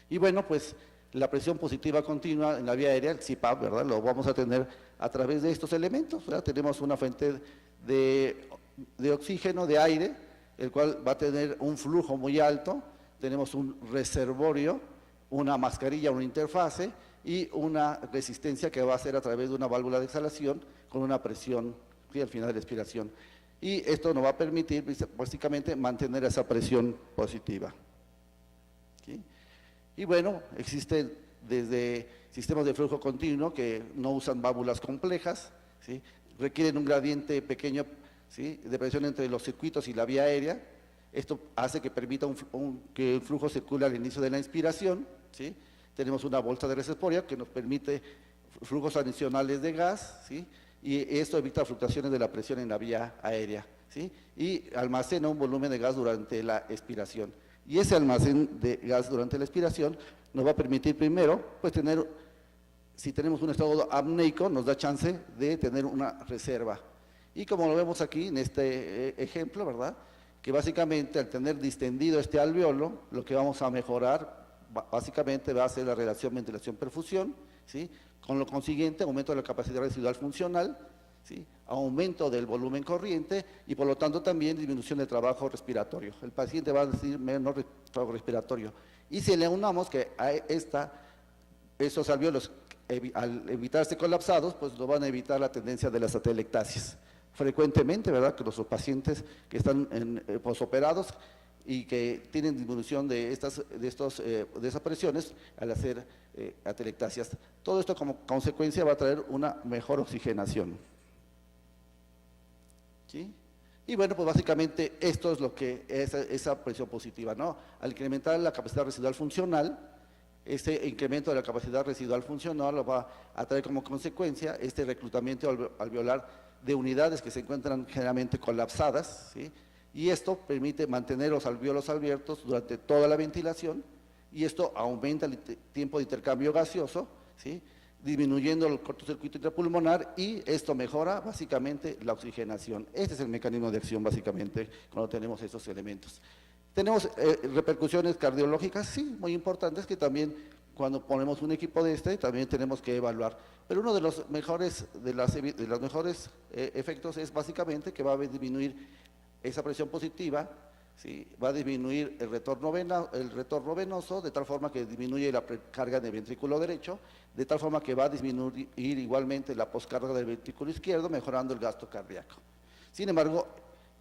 Speaker 5: Y bueno, pues la presión positiva continua en la vía aérea, el CPAP, ¿verdad?, lo vamos a tener a través de estos elementos, ¿verdad? Tenemos una fuente de oxígeno, de aire, el cual va a tener un flujo muy alto. Tenemos un reservorio, una mascarilla, una interfase y una resistencia que va a ser a través de una válvula de exhalación con una presión, ¿sí?, al final de la expiración. Y esto nos va a permitir básicamente mantener esa presión positiva, ¿sí? Y bueno, existen desde sistemas de flujo continuo que no usan válvulas complejas, ¿sí?, requieren un gradiente pequeño, ¿sí?, de presión entre los circuitos y la vía aérea. Esto hace que permita que el flujo circule al inicio de la inspiración, ¿sí? Tenemos una bolsa de reservorio que nos permite flujos adicionales de gas, ¿sí?, y esto evita fluctuaciones de la presión en la vía aérea, ¿sí?, y almacena un volumen de gas durante la expiración. Y ese almacén de gas durante la expiración nos va a permitir primero, pues si tenemos un estado apneico, nos da chance de tener una reserva. Y como lo vemos aquí en este ejemplo, ¿verdad?, que básicamente al tener distendido este alveolo, lo que vamos a mejorar básicamente va a ser la relación ventilación-perfusión, ¿sí?, con lo consiguiente aumento de la capacidad residual funcional, ¿sí?, aumento del volumen corriente y por lo tanto también disminución del trabajo respiratorio. El paciente va a decir menos trabajo respiratorio. Y si le unamos que a esos alveolos, al evitarse colapsados, pues nos van a evitar la tendencia de las atelectasias. Frecuentemente, ¿verdad?, que nuestros pacientes que están posoperados y que tienen disminución de esas presiones al hacer atelectasias. Todo esto como consecuencia va a traer una mejor oxigenación, ¿sí? Y bueno, pues básicamente esto es lo que es esa presión positiva, ¿no? Al incrementar la capacidad residual funcional, este incremento de la capacidad residual funcional lo va a traer como consecuencia este reclutamiento alveolar de unidades que se encuentran generalmente colapsadas, ¿sí?, y esto permite mantener los alvéolos abiertos durante toda la ventilación, y esto aumenta el tiempo de intercambio gaseoso, ¿sí?, disminuyendo el cortocircuito intrapulmonar, y esto mejora básicamente la oxigenación. Este es el mecanismo de acción básicamente cuando tenemos estos elementos. Tenemos repercusiones cardiológicas, sí, muy importantes, que también cuando ponemos un equipo de también tenemos que evaluar. Pero uno de los mejores, efectos es básicamente que va a disminuir esa presión positiva, ¿sí?, va a disminuir el retorno venoso, de tal forma que disminuye la precarga del ventrículo derecho, de tal forma que va a disminuir igualmente la poscarga del ventrículo izquierdo, mejorando el gasto cardíaco. Sin embargo,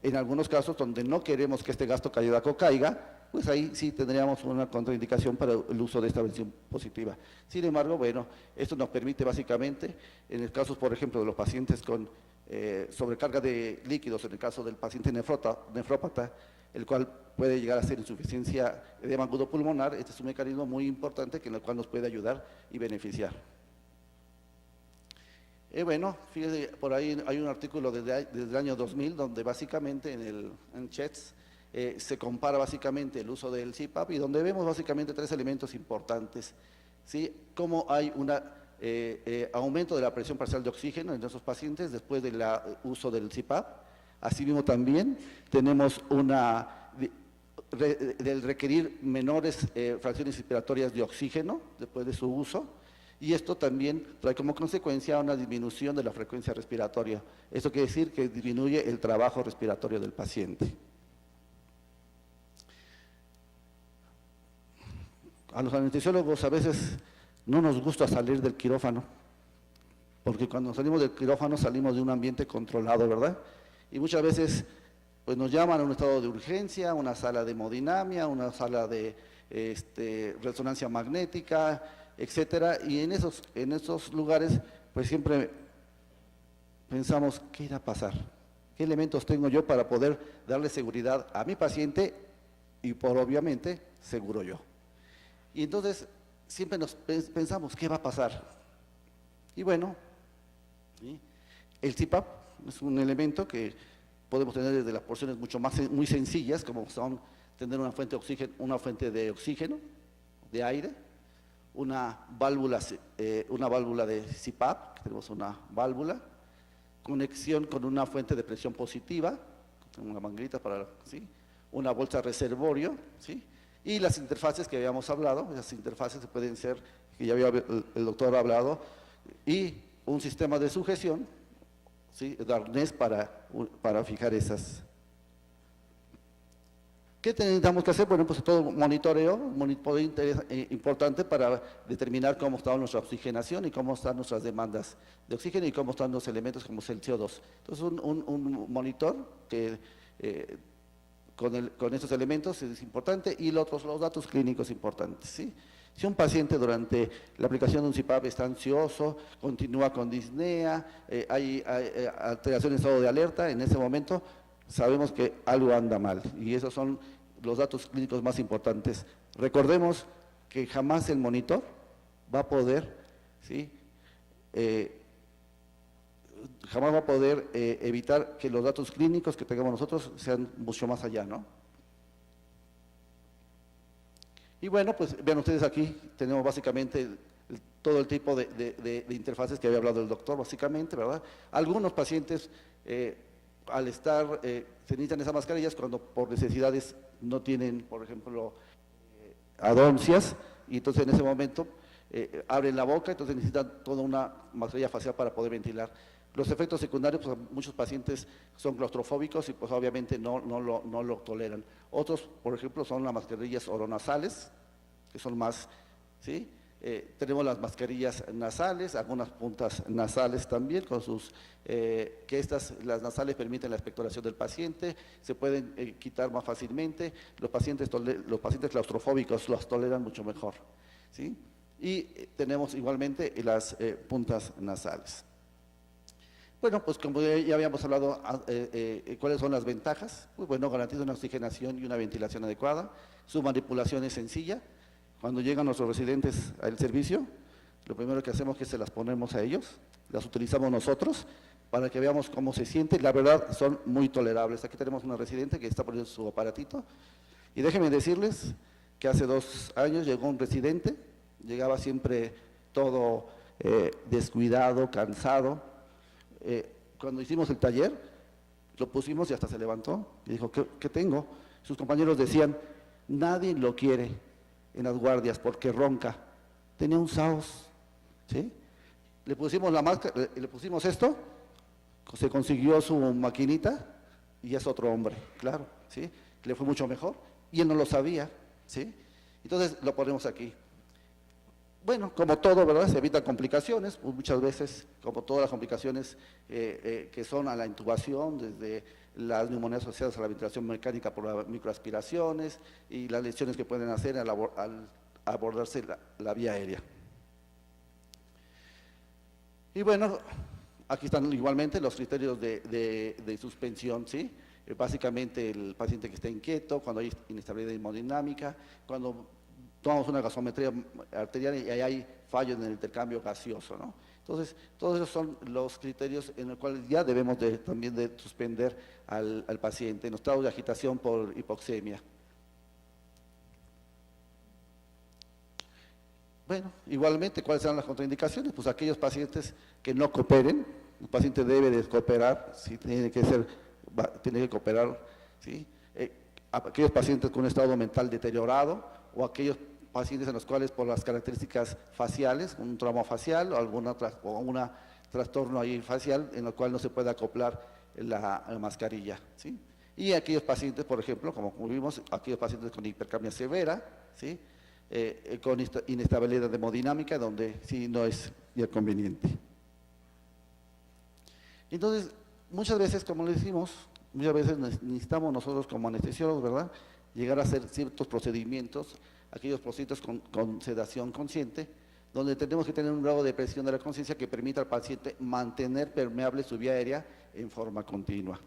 Speaker 5: en algunos casos donde no queremos que este gasto cardíaco caiga, pues ahí sí tendríamos una contraindicación para el uso de esta presión positiva. Sin embargo, bueno, esto nos permite básicamente, en el caso, por ejemplo, de los pacientes con sobrecarga de líquidos, en el caso del paciente nefrópata, el cual puede llegar a ser insuficiencia edema agudo pulmonar. Este es un mecanismo muy importante en el cual nos puede ayudar y beneficiar. Bueno, fíjese, por ahí hay un artículo desde el año 2000 donde básicamente en CHETS se compara básicamente el uso del CPAP y donde vemos básicamente 3 elementos importantes, ¿sí? Cómo hay un aumento de la presión parcial de oxígeno en nuestros pacientes después del uso del CPAP. Asimismo también tenemos del requerir menores fracciones respiratorias de oxígeno después de su uso, y esto también trae como consecuencia una disminución de la frecuencia respiratoria. Esto quiere decir que disminuye el trabajo respiratorio del paciente. A los anestesiólogos a veces no nos gusta salir del quirófano, porque cuando salimos del quirófano salimos de un ambiente controlado, ¿verdad? Y muchas veces pues nos llaman a un estado de urgencia, una sala de hemodinamia, una sala de resonancia magnética, etcétera, y en esos lugares pues siempre pensamos, ¿qué irá a pasar? ¿Qué elementos tengo yo para poder darle seguridad a mi paciente y obviamente seguro yo? Y entonces siempre nos pensamos, ¿qué va a pasar? Y bueno, ¿sí? El CPAP es un elemento que podemos tener desde las porciones muy sencillas, como son tener una fuente de oxígeno, de aire, una válvula de CPAP, que tenemos una válvula, conexión con una fuente de presión positiva, una manguerita ¿sí? Una bolsa reservorio, ¿sí? Y las interfaces que habíamos hablado, esas interfaces pueden ser, que ya había el doctor hablado, y un sistema de sujeción, ¿sí? De arnés para fijar esas. ¿Qué necesitamos que hacer? Bueno, pues todo monitoreo importante para determinar cómo está nuestra oxigenación y cómo están nuestras demandas de oxígeno y cómo están los elementos como es el CO2. Entonces, un monitor que con estos elementos es importante, y los datos clínicos importantes, ¿sí? Si un paciente durante la aplicación de un CPAP está ansioso, continúa con disnea, hay alteración en estado de alerta, en ese momento sabemos que algo anda mal, y esos son los datos clínicos más importantes. Recordemos que jamás el monitor va a poder, ¿sí? Jamás va a poder evitar que los datos clínicos que tengamos nosotros sean mucho más allá, ¿no? Y bueno, pues vean ustedes aquí, tenemos básicamente todo el tipo de interfaces que había hablado el doctor, básicamente, ¿verdad? Algunos pacientes, al estar, se necesitan esas mascarillas cuando por necesidades no tienen, por ejemplo, adoncias, y entonces en ese momento abren la boca, entonces necesitan toda una mascarilla facial para poder ventilar. Los efectos secundarios, pues muchos pacientes son claustrofóbicos y pues obviamente no lo toleran. Otros, por ejemplo, son las mascarillas oronasales, que son más, ¿sí? Tenemos las mascarillas nasales, algunas puntas nasales también, con sus, las nasales permiten la expectoración del paciente, se pueden quitar más fácilmente, los pacientes claustrofóbicos los toleran mucho mejor, ¿sí? Y tenemos igualmente las puntas nasales. Bueno, pues como ya habíamos hablado, ¿cuáles son las ventajas? Pues bueno, garantiza una oxigenación y una ventilación adecuada, su manipulación es sencilla. Cuando llegan nuestros residentes al servicio, lo primero que hacemos es que se las ponemos a ellos, las utilizamos nosotros para que veamos cómo se sienten. La verdad, son muy tolerables. Aquí tenemos una residente que está poniendo su aparatito, y déjenme decirles que hace 2 años llegó un residente, llegaba siempre todo descuidado, cansado. Cuando hicimos el taller, lo pusimos y hasta se levantó y dijo, ¿qué tengo? Sus compañeros decían, nadie lo quiere en las guardias porque ronca. Tenía un SAOS, ¿sí? Le pusimos la máscara, le pusimos esto, se consiguió su maquinita y es otro hombre, claro, ¿sí? Le fue mucho mejor y él no lo sabía, ¿sí? Entonces lo ponemos aquí. Bueno, como todo, ¿verdad? Se evitan complicaciones, pues muchas veces, como todas las complicaciones que son a la intubación, desde las neumonías asociadas a la ventilación mecánica por las microaspiraciones y las lesiones que pueden hacer al abordarse la vía aérea. Y bueno, aquí están igualmente los criterios de suspensión, ¿sí? básicamente el paciente que está inquieto, cuando hay inestabilidad hemodinámica, cuando tomamos una gasometría arterial y hay fallo en el intercambio gaseoso, ¿no? Entonces, todos esos son los criterios en los cuales ya debemos también de suspender al paciente en estado de agitación por hipoxemia. Bueno, igualmente, ¿cuáles serán las contraindicaciones? Pues aquellos pacientes que no cooperen, el paciente debe de cooperar, ¿sí? tiene que cooperar, ¿sí? Aquellos pacientes con un estado mental deteriorado o aquellos pacientes en los cuales por las características faciales, un trauma facial o un trastorno ahí facial en el cual no se puede acoplar la mascarilla, ¿sí? Y aquellos pacientes, por ejemplo, como vimos, aquellos pacientes con hipercapnia severa, ¿sí? Con inestabilidad hemodinámica, donde sí no es ya conveniente. Entonces, muchas veces, como le decimos, muchas veces necesitamos nosotros como anestesiólogos, ¿verdad?, llegar a hacer ciertos procedimientos, aquellos procedimientos con sedación consciente, donde tenemos que tener un grado de presión de la conciencia que permita al paciente mantener permeable su vía aérea en forma continua.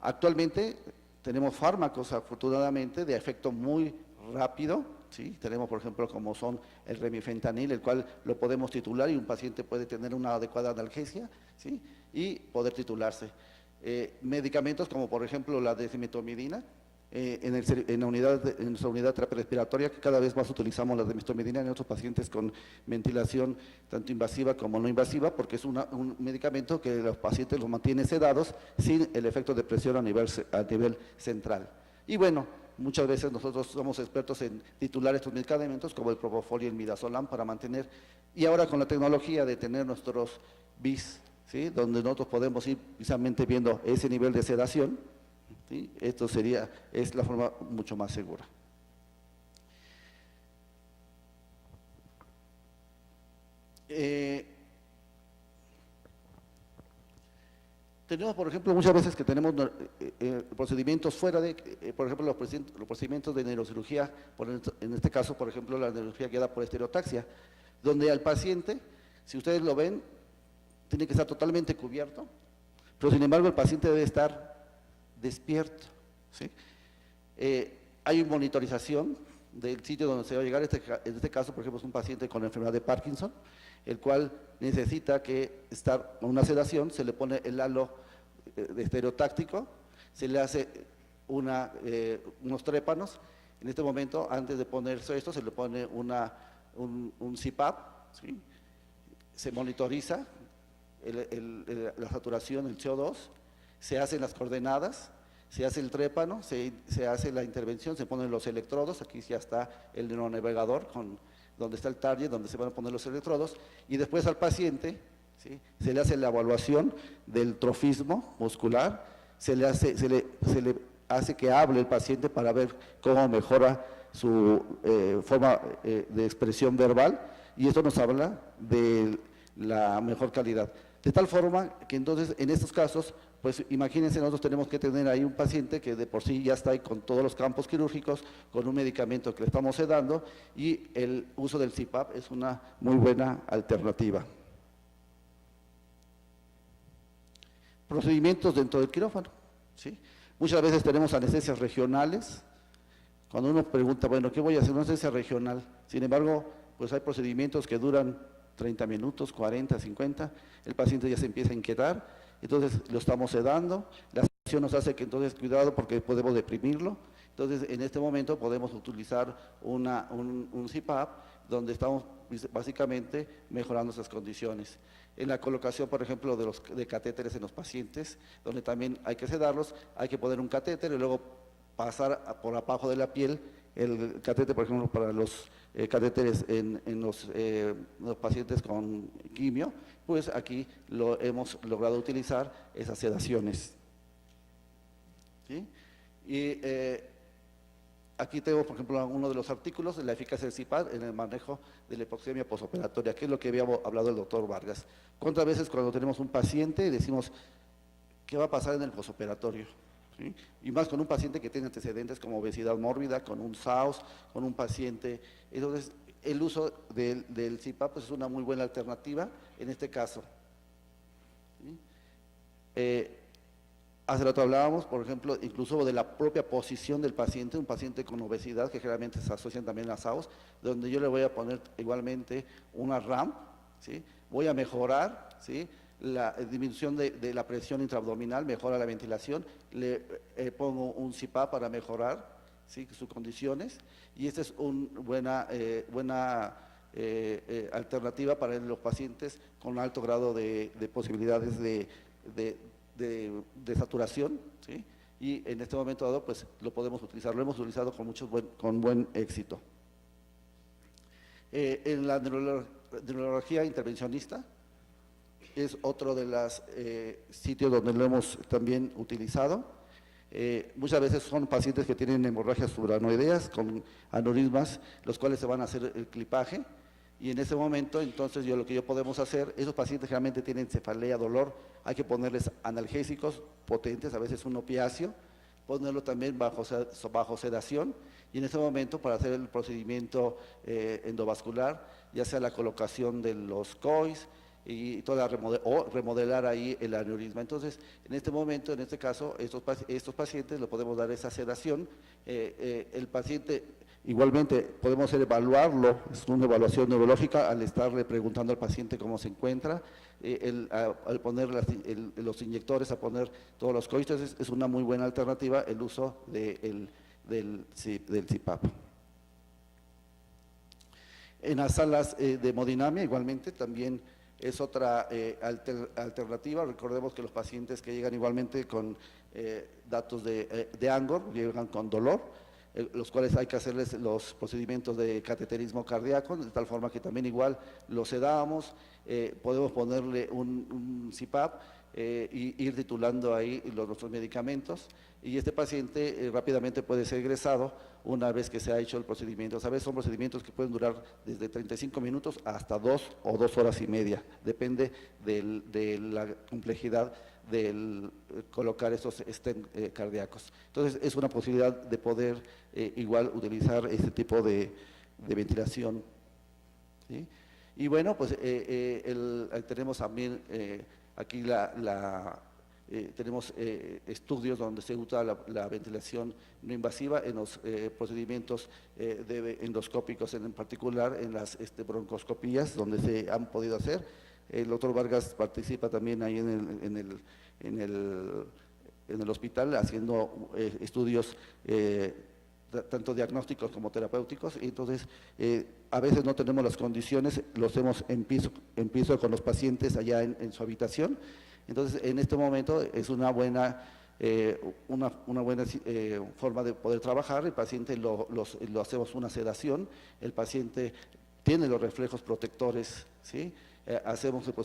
Speaker 5: Actualmente tenemos fármacos, afortunadamente, de efecto muy rápido, ¿sí? Tenemos, por ejemplo, como son el remifentanil, el cual lo podemos titular y un paciente puede tener una adecuada analgesia, ¿sí? Y poder titularse. Medicamentos como, por ejemplo, la dexmedetomidina, en nuestra unidad de terapia respiratoria, que cada vez más utilizamos la dexmedetomidina en otros pacientes con ventilación tanto invasiva como no invasiva, porque es un medicamento que los pacientes los mantiene sedados sin el efecto de presión a nivel central. Y bueno, muchas veces nosotros somos expertos en titular estos medicamentos como el propofol y el midazolam para mantener, y ahora con la tecnología de tener nuestros BIS, ¿sí?, donde nosotros podemos ir precisamente viendo ese nivel de sedación, ¿sí? Esto es la forma mucho más segura. Tenemos, por ejemplo, muchas veces que tenemos procedimientos fuera de, por ejemplo, los procedimientos de neurocirugía, en este caso, por ejemplo, la neurocirugía guiada por estereotaxia, donde al paciente, si ustedes lo ven, tiene que estar totalmente cubierto, pero sin embargo el paciente debe estar despierto, ¿sí? Hay monitorización del sitio donde se va a llegar, en este caso, por ejemplo, es un paciente con enfermedad de Parkinson, el cual necesita que estar con una sedación, se le pone el halo de estereotáctico, se le hace unos trépanos. En este momento, antes de ponerse esto, se le pone un CPAP, ¿sí? Se monitoriza la saturación, el CO2, se hacen las coordenadas, se hace el trépano, se hace la intervención, se ponen los electrodos, aquí ya está el neuronavegador donde está el target, donde se van a poner los electrodos, y después al paciente, ¿sí?, se le hace la evaluación del trofismo muscular, se le hace que hable el paciente para ver cómo mejora su forma de expresión verbal, y esto nos habla de la mejor calidad. De tal forma que entonces en estos casos, pues imagínense, nosotros tenemos que tener ahí un paciente que de por sí ya está ahí con todos los campos quirúrgicos, con un medicamento que le estamos sedando, y el uso del CPAP es una muy buena alternativa. Procedimientos dentro del quirófano, ¿sí? Muchas veces tenemos anestesias regionales. Cuando uno pregunta, bueno, ¿qué voy a hacer? Una anestesia regional. Sin embargo, pues hay procedimientos que duran 30 minutos, 40, 50, el paciente ya se empieza a inquietar, entonces lo estamos sedando, la sedación nos hace que entonces cuidado porque podemos deprimirlo, entonces en este momento podemos utilizar un CPAP donde estamos básicamente mejorando esas condiciones. En la colocación, por ejemplo, de catéteres en los pacientes, donde también hay que sedarlos, hay que poner un catéter y luego pasar por abajo de la piel el catéter, por ejemplo, para los catéteres en los pacientes con quimio, pues aquí lo hemos logrado utilizar esas sedaciones, ¿sí? Y aquí tengo, por ejemplo, uno de los artículos de la eficacia del CPAP en el manejo de la hipoxemia posoperatoria, que es lo que había hablado el doctor Vargas. ¿Cuántas veces cuando tenemos un paciente decimos, ¿qué va a pasar en el posoperatorio? ¿Sí? Y más con un paciente que tiene antecedentes como obesidad mórbida, con un SAOS, con un paciente. Entonces, el uso del CPAP pues, es una muy buena alternativa en este caso. ¿Sí? Hace rato hablábamos, por ejemplo, incluso de la propia posición del paciente, un paciente con obesidad, que generalmente se asocian también a SAOS, donde yo le voy a poner igualmente una RAM, ¿sí? Voy a mejorar, ¿sí?, la disminución de la presión intraabdominal, mejora la ventilación, le pongo un CPAP para mejorar, ¿sí?, sus condiciones, y esta es una buena alternativa para los pacientes con alto grado de posibilidades de saturación, ¿sí? Y en este momento dado pues lo podemos utilizar, lo hemos utilizado con buen éxito. En la neurología intervencionista es otro de los sitios donde lo hemos también utilizado. Muchas veces son pacientes que tienen hemorragias subaracnoideas con aneurismas, los cuales se van a hacer el clipaje, y en ese momento entonces lo que podemos hacer, esos pacientes generalmente tienen cefalea, dolor, hay que ponerles analgésicos potentes, a veces un opiáceo, ponerlo también bajo sedación, y en ese momento para hacer el procedimiento endovascular, ya sea la colocación de los COIs, y remodelar ahí el aneurisma. Entonces, en este momento, en este caso, estos pacientes le podemos dar esa sedación. El paciente, igualmente, podemos evaluarlo, es una evaluación neurológica, al estarle preguntando al paciente cómo se encuentra, al poner los inyectores, a poner todos los coitos, es una muy buena alternativa el uso del CPAP. En las salas de hemodinamia, igualmente, también es otra alternativa. Recordemos que los pacientes que llegan igualmente con datos de Angor, llegan con dolor, los cuales hay que hacerles los procedimientos de cateterismo cardíaco, de tal forma que también igual los sedamos, podemos ponerle un CPAP y ir titulando ahí nuestros medicamentos, y este paciente rápidamente puede ser egresado una vez que se ha hecho el procedimiento. A veces son procedimientos que pueden durar desde 35 minutos hasta 2 o 2 horas y media, depende de la complejidad del colocar estos stent cardíacos. Entonces es una posibilidad de poder igual utilizar este tipo de ventilación, ¿sí? Y bueno, pues tenemos también aquí tenemos estudios donde se usa la ventilación no invasiva en los procedimientos endoscópicos, en particular en las broncoscopías, donde se han podido hacer. El doctor Vargas participa también ahí en el hospital haciendo estudios tanto diagnósticos como terapéuticos, y entonces a veces no tenemos las condiciones, lo hacemos en piso con los pacientes allá en su habitación. Entonces, en este momento es una buena forma de poder trabajar. El paciente lo hacemos una sedación, el paciente tiene los reflejos protectores, ¿sí? Hacemos los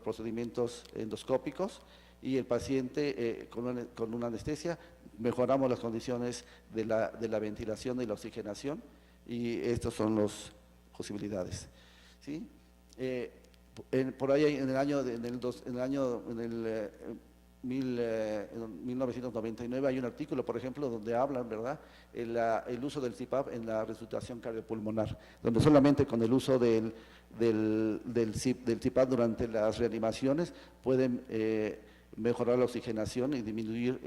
Speaker 5: procedimientos endoscópicos, y el paciente con una anestesia mejoramos las condiciones de la ventilación y la oxigenación, y estas son las posibilidades, ¿sí? Por ahí en el año 1999 hay un artículo, por ejemplo, donde hablan, ¿verdad?, el uso del CPAP en la resucitación cardiopulmonar, donde solamente con el uso del CPAP durante las reanimaciones pueden mejorar la oxigenación y disminuir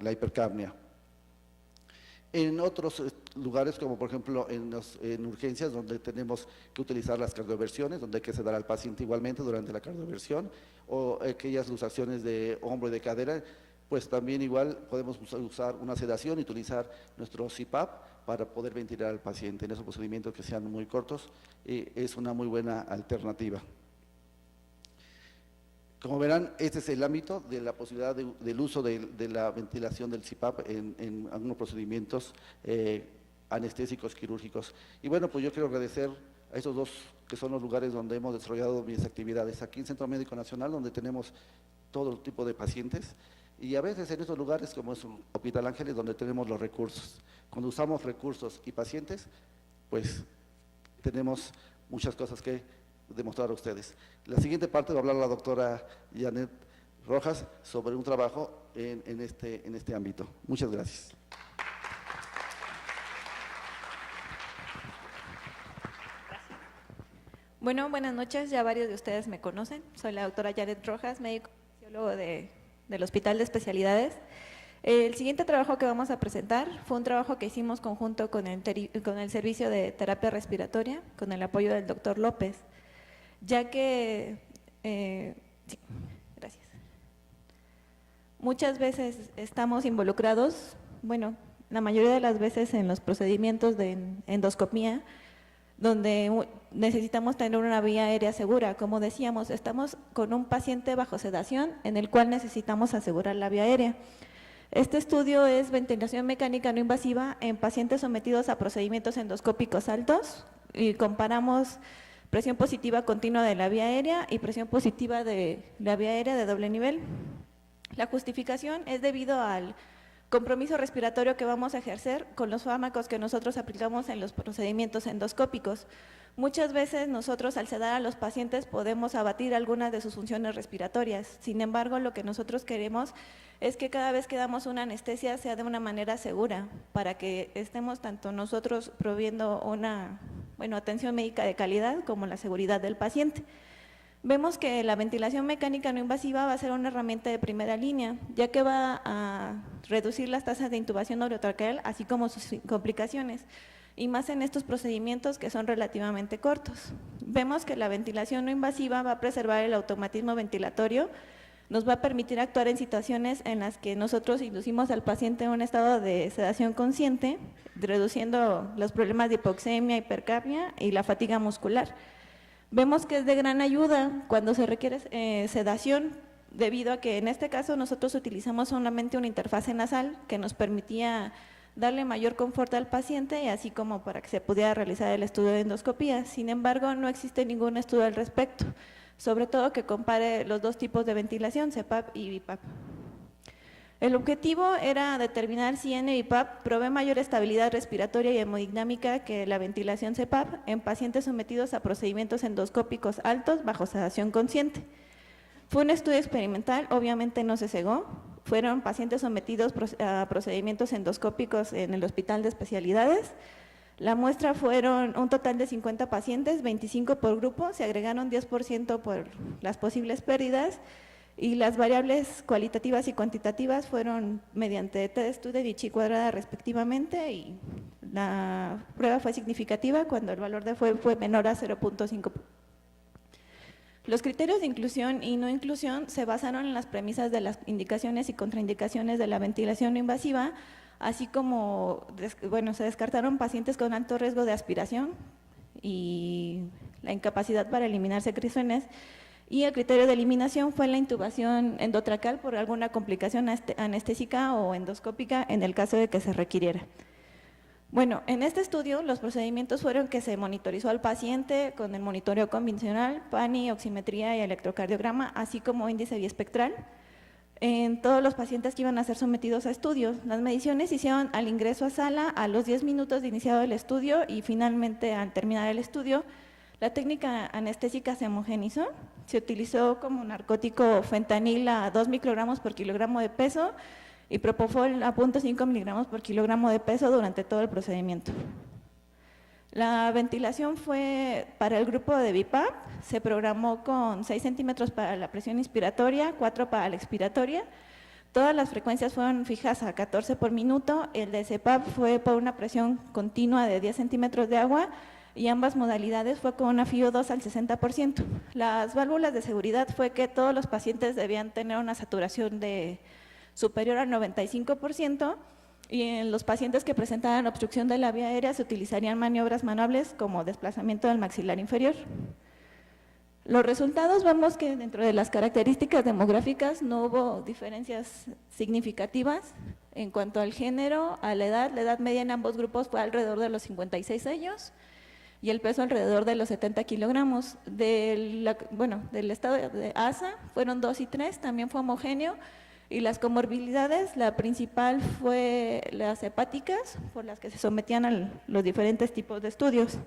Speaker 5: la hipercapnia. En otros lugares, como por ejemplo en urgencias, donde tenemos que utilizar las cardioversiones, donde hay que sedar al paciente igualmente durante la cardioversión, o aquellas luxaciones de hombro y de cadera, pues también igual podemos usar una sedación y utilizar nuestro CPAP para poder ventilar al paciente en esos procedimientos que sean muy cortos. Es una muy buena alternativa. Como verán, este es el ámbito de la posibilidad del uso de la ventilación del CPAP en algunos procedimientos anestésicos quirúrgicos. Y bueno, pues yo quiero agradecer a estos dos, que son los lugares donde hemos desarrollado mis actividades. Aquí en Centro Médico Nacional, donde tenemos todo tipo de pacientes, y a veces en estos lugares, como es Hospital Ángeles, donde tenemos los recursos. Cuando usamos recursos y pacientes, pues tenemos muchas cosas que demostrar a ustedes. La siguiente parte va a hablar la doctora Janet Rojas sobre un trabajo en este ámbito. Muchas gracias.
Speaker 7: Bueno, buenas noches, ya varios de ustedes me conocen. Soy la doctora Janet Rojas, médico anestesiólogo del Hospital de Especialidades. El siguiente trabajo que vamos a presentar fue un trabajo que hicimos conjunto con el Servicio de Terapia Respiratoria, con el apoyo del doctor López, ya que, sí, gracias. Muchas veces estamos involucrados, bueno, la mayoría de las veces en los procedimientos de endoscopía, donde necesitamos tener una vía aérea segura. Como decíamos, estamos con un paciente bajo sedación en el cual necesitamos asegurar la vía aérea. Este estudio es ventilación mecánica no invasiva en pacientes sometidos a procedimientos endoscópicos altos y comparamos presión positiva continua de la vía aérea y presión positiva de la vía aérea de doble nivel. La justificación es debido al compromiso respiratorio que vamos a ejercer con los fármacos que nosotros aplicamos en los procedimientos endoscópicos. Muchas veces nosotros al sedar a los pacientes podemos abatir algunas de sus funciones respiratorias. Sin embargo, lo que nosotros queremos es que cada vez que damos una anestesia sea de una manera segura, para que estemos tanto nosotros proviendo una atención médica de calidad como la seguridad del paciente. Vemos que la ventilación mecánica no invasiva va a ser una herramienta de primera línea, ya que va a reducir las tasas de intubación orotraqueal, así como sus complicaciones, y más en estos procedimientos que son relativamente cortos. Vemos que la ventilación no invasiva va a preservar el automatismo ventilatorio, nos va a permitir actuar en situaciones en las que nosotros inducimos al paciente en un estado de sedación consciente, reduciendo los problemas de hipoxemia, hipercapnia y la fatiga muscular. Vemos que es de gran ayuda cuando se requiere sedación, debido a que en este caso nosotros utilizamos solamente una interfase nasal que nos permitía darle mayor confort al paciente y así como para que se pudiera realizar el estudio de endoscopía. Sin embargo, no existe ningún estudio al respecto, sobre todo que compare los dos tipos de ventilación, CPAP y BiPAP. El objetivo era determinar si NBiPAP provee mayor estabilidad respiratoria y hemodinámica que la ventilación CPAP en pacientes sometidos a procedimientos endoscópicos altos bajo sedación consciente. Fue un estudio experimental, obviamente no se cegó, fueron pacientes sometidos a procedimientos endoscópicos en el Hospital de Especialidades. La muestra fueron un total de 50 pacientes, 25 por grupo, se agregaron 10% por las posibles pérdidas y las variables cualitativas y cuantitativas fueron mediante T-Student y Chi cuadrada respectivamente, y la prueba fue significativa cuando el valor de fue menor a 0.5. Los criterios de inclusión y no inclusión se basaron en las premisas de las indicaciones y contraindicaciones de la ventilación no invasiva, así como se descartaron pacientes con alto riesgo de aspiración y la incapacidad para eliminar secreciones, y el criterio de eliminación fue la intubación endotracal por alguna complicación anestésica o endoscópica en el caso de que se requiriera. Bueno, en este estudio los procedimientos fueron que se monitorizó al paciente con el monitoreo convencional, PANI, oximetría y electrocardiograma, así como índice biespectral, en todos los pacientes que iban a ser sometidos a estudios. Las mediciones se hicieron al ingreso a sala, a los 10 minutos de iniciado el estudio y finalmente al terminar el estudio. La técnica anestésica se homogenizó, se utilizó como narcótico fentanil a 2 microgramos por kilogramo de peso y propofol a 0.5 miligramos por kilogramo de peso durante todo el procedimiento. La ventilación fue para el grupo de BiPAP, se programó con 6 centímetros para la presión inspiratoria, 4 para la expiratoria. Todas las frecuencias fueron fijas a 14 por minuto, el de CPAP fue por una presión continua de 10 centímetros de agua y ambas modalidades fue con una FiO2 al 60%. Las válvulas de seguridad fue que todos los pacientes debían tener una saturación superior al 95%, y en los pacientes que presentaban obstrucción de la vía aérea se utilizarían maniobras manuales como desplazamiento del maxilar inferior. Los resultados, vemos que dentro de las características demográficas no hubo diferencias significativas en cuanto al género, a la edad media en ambos grupos fue alrededor de los 56 años y el peso alrededor de los 70 kilogramos. Del estado de ASA fueron 2 y 3, también fue homogéneo. Y las comorbilidades, la principal fue las hepáticas, por las que se sometían a los diferentes tipos de estudios.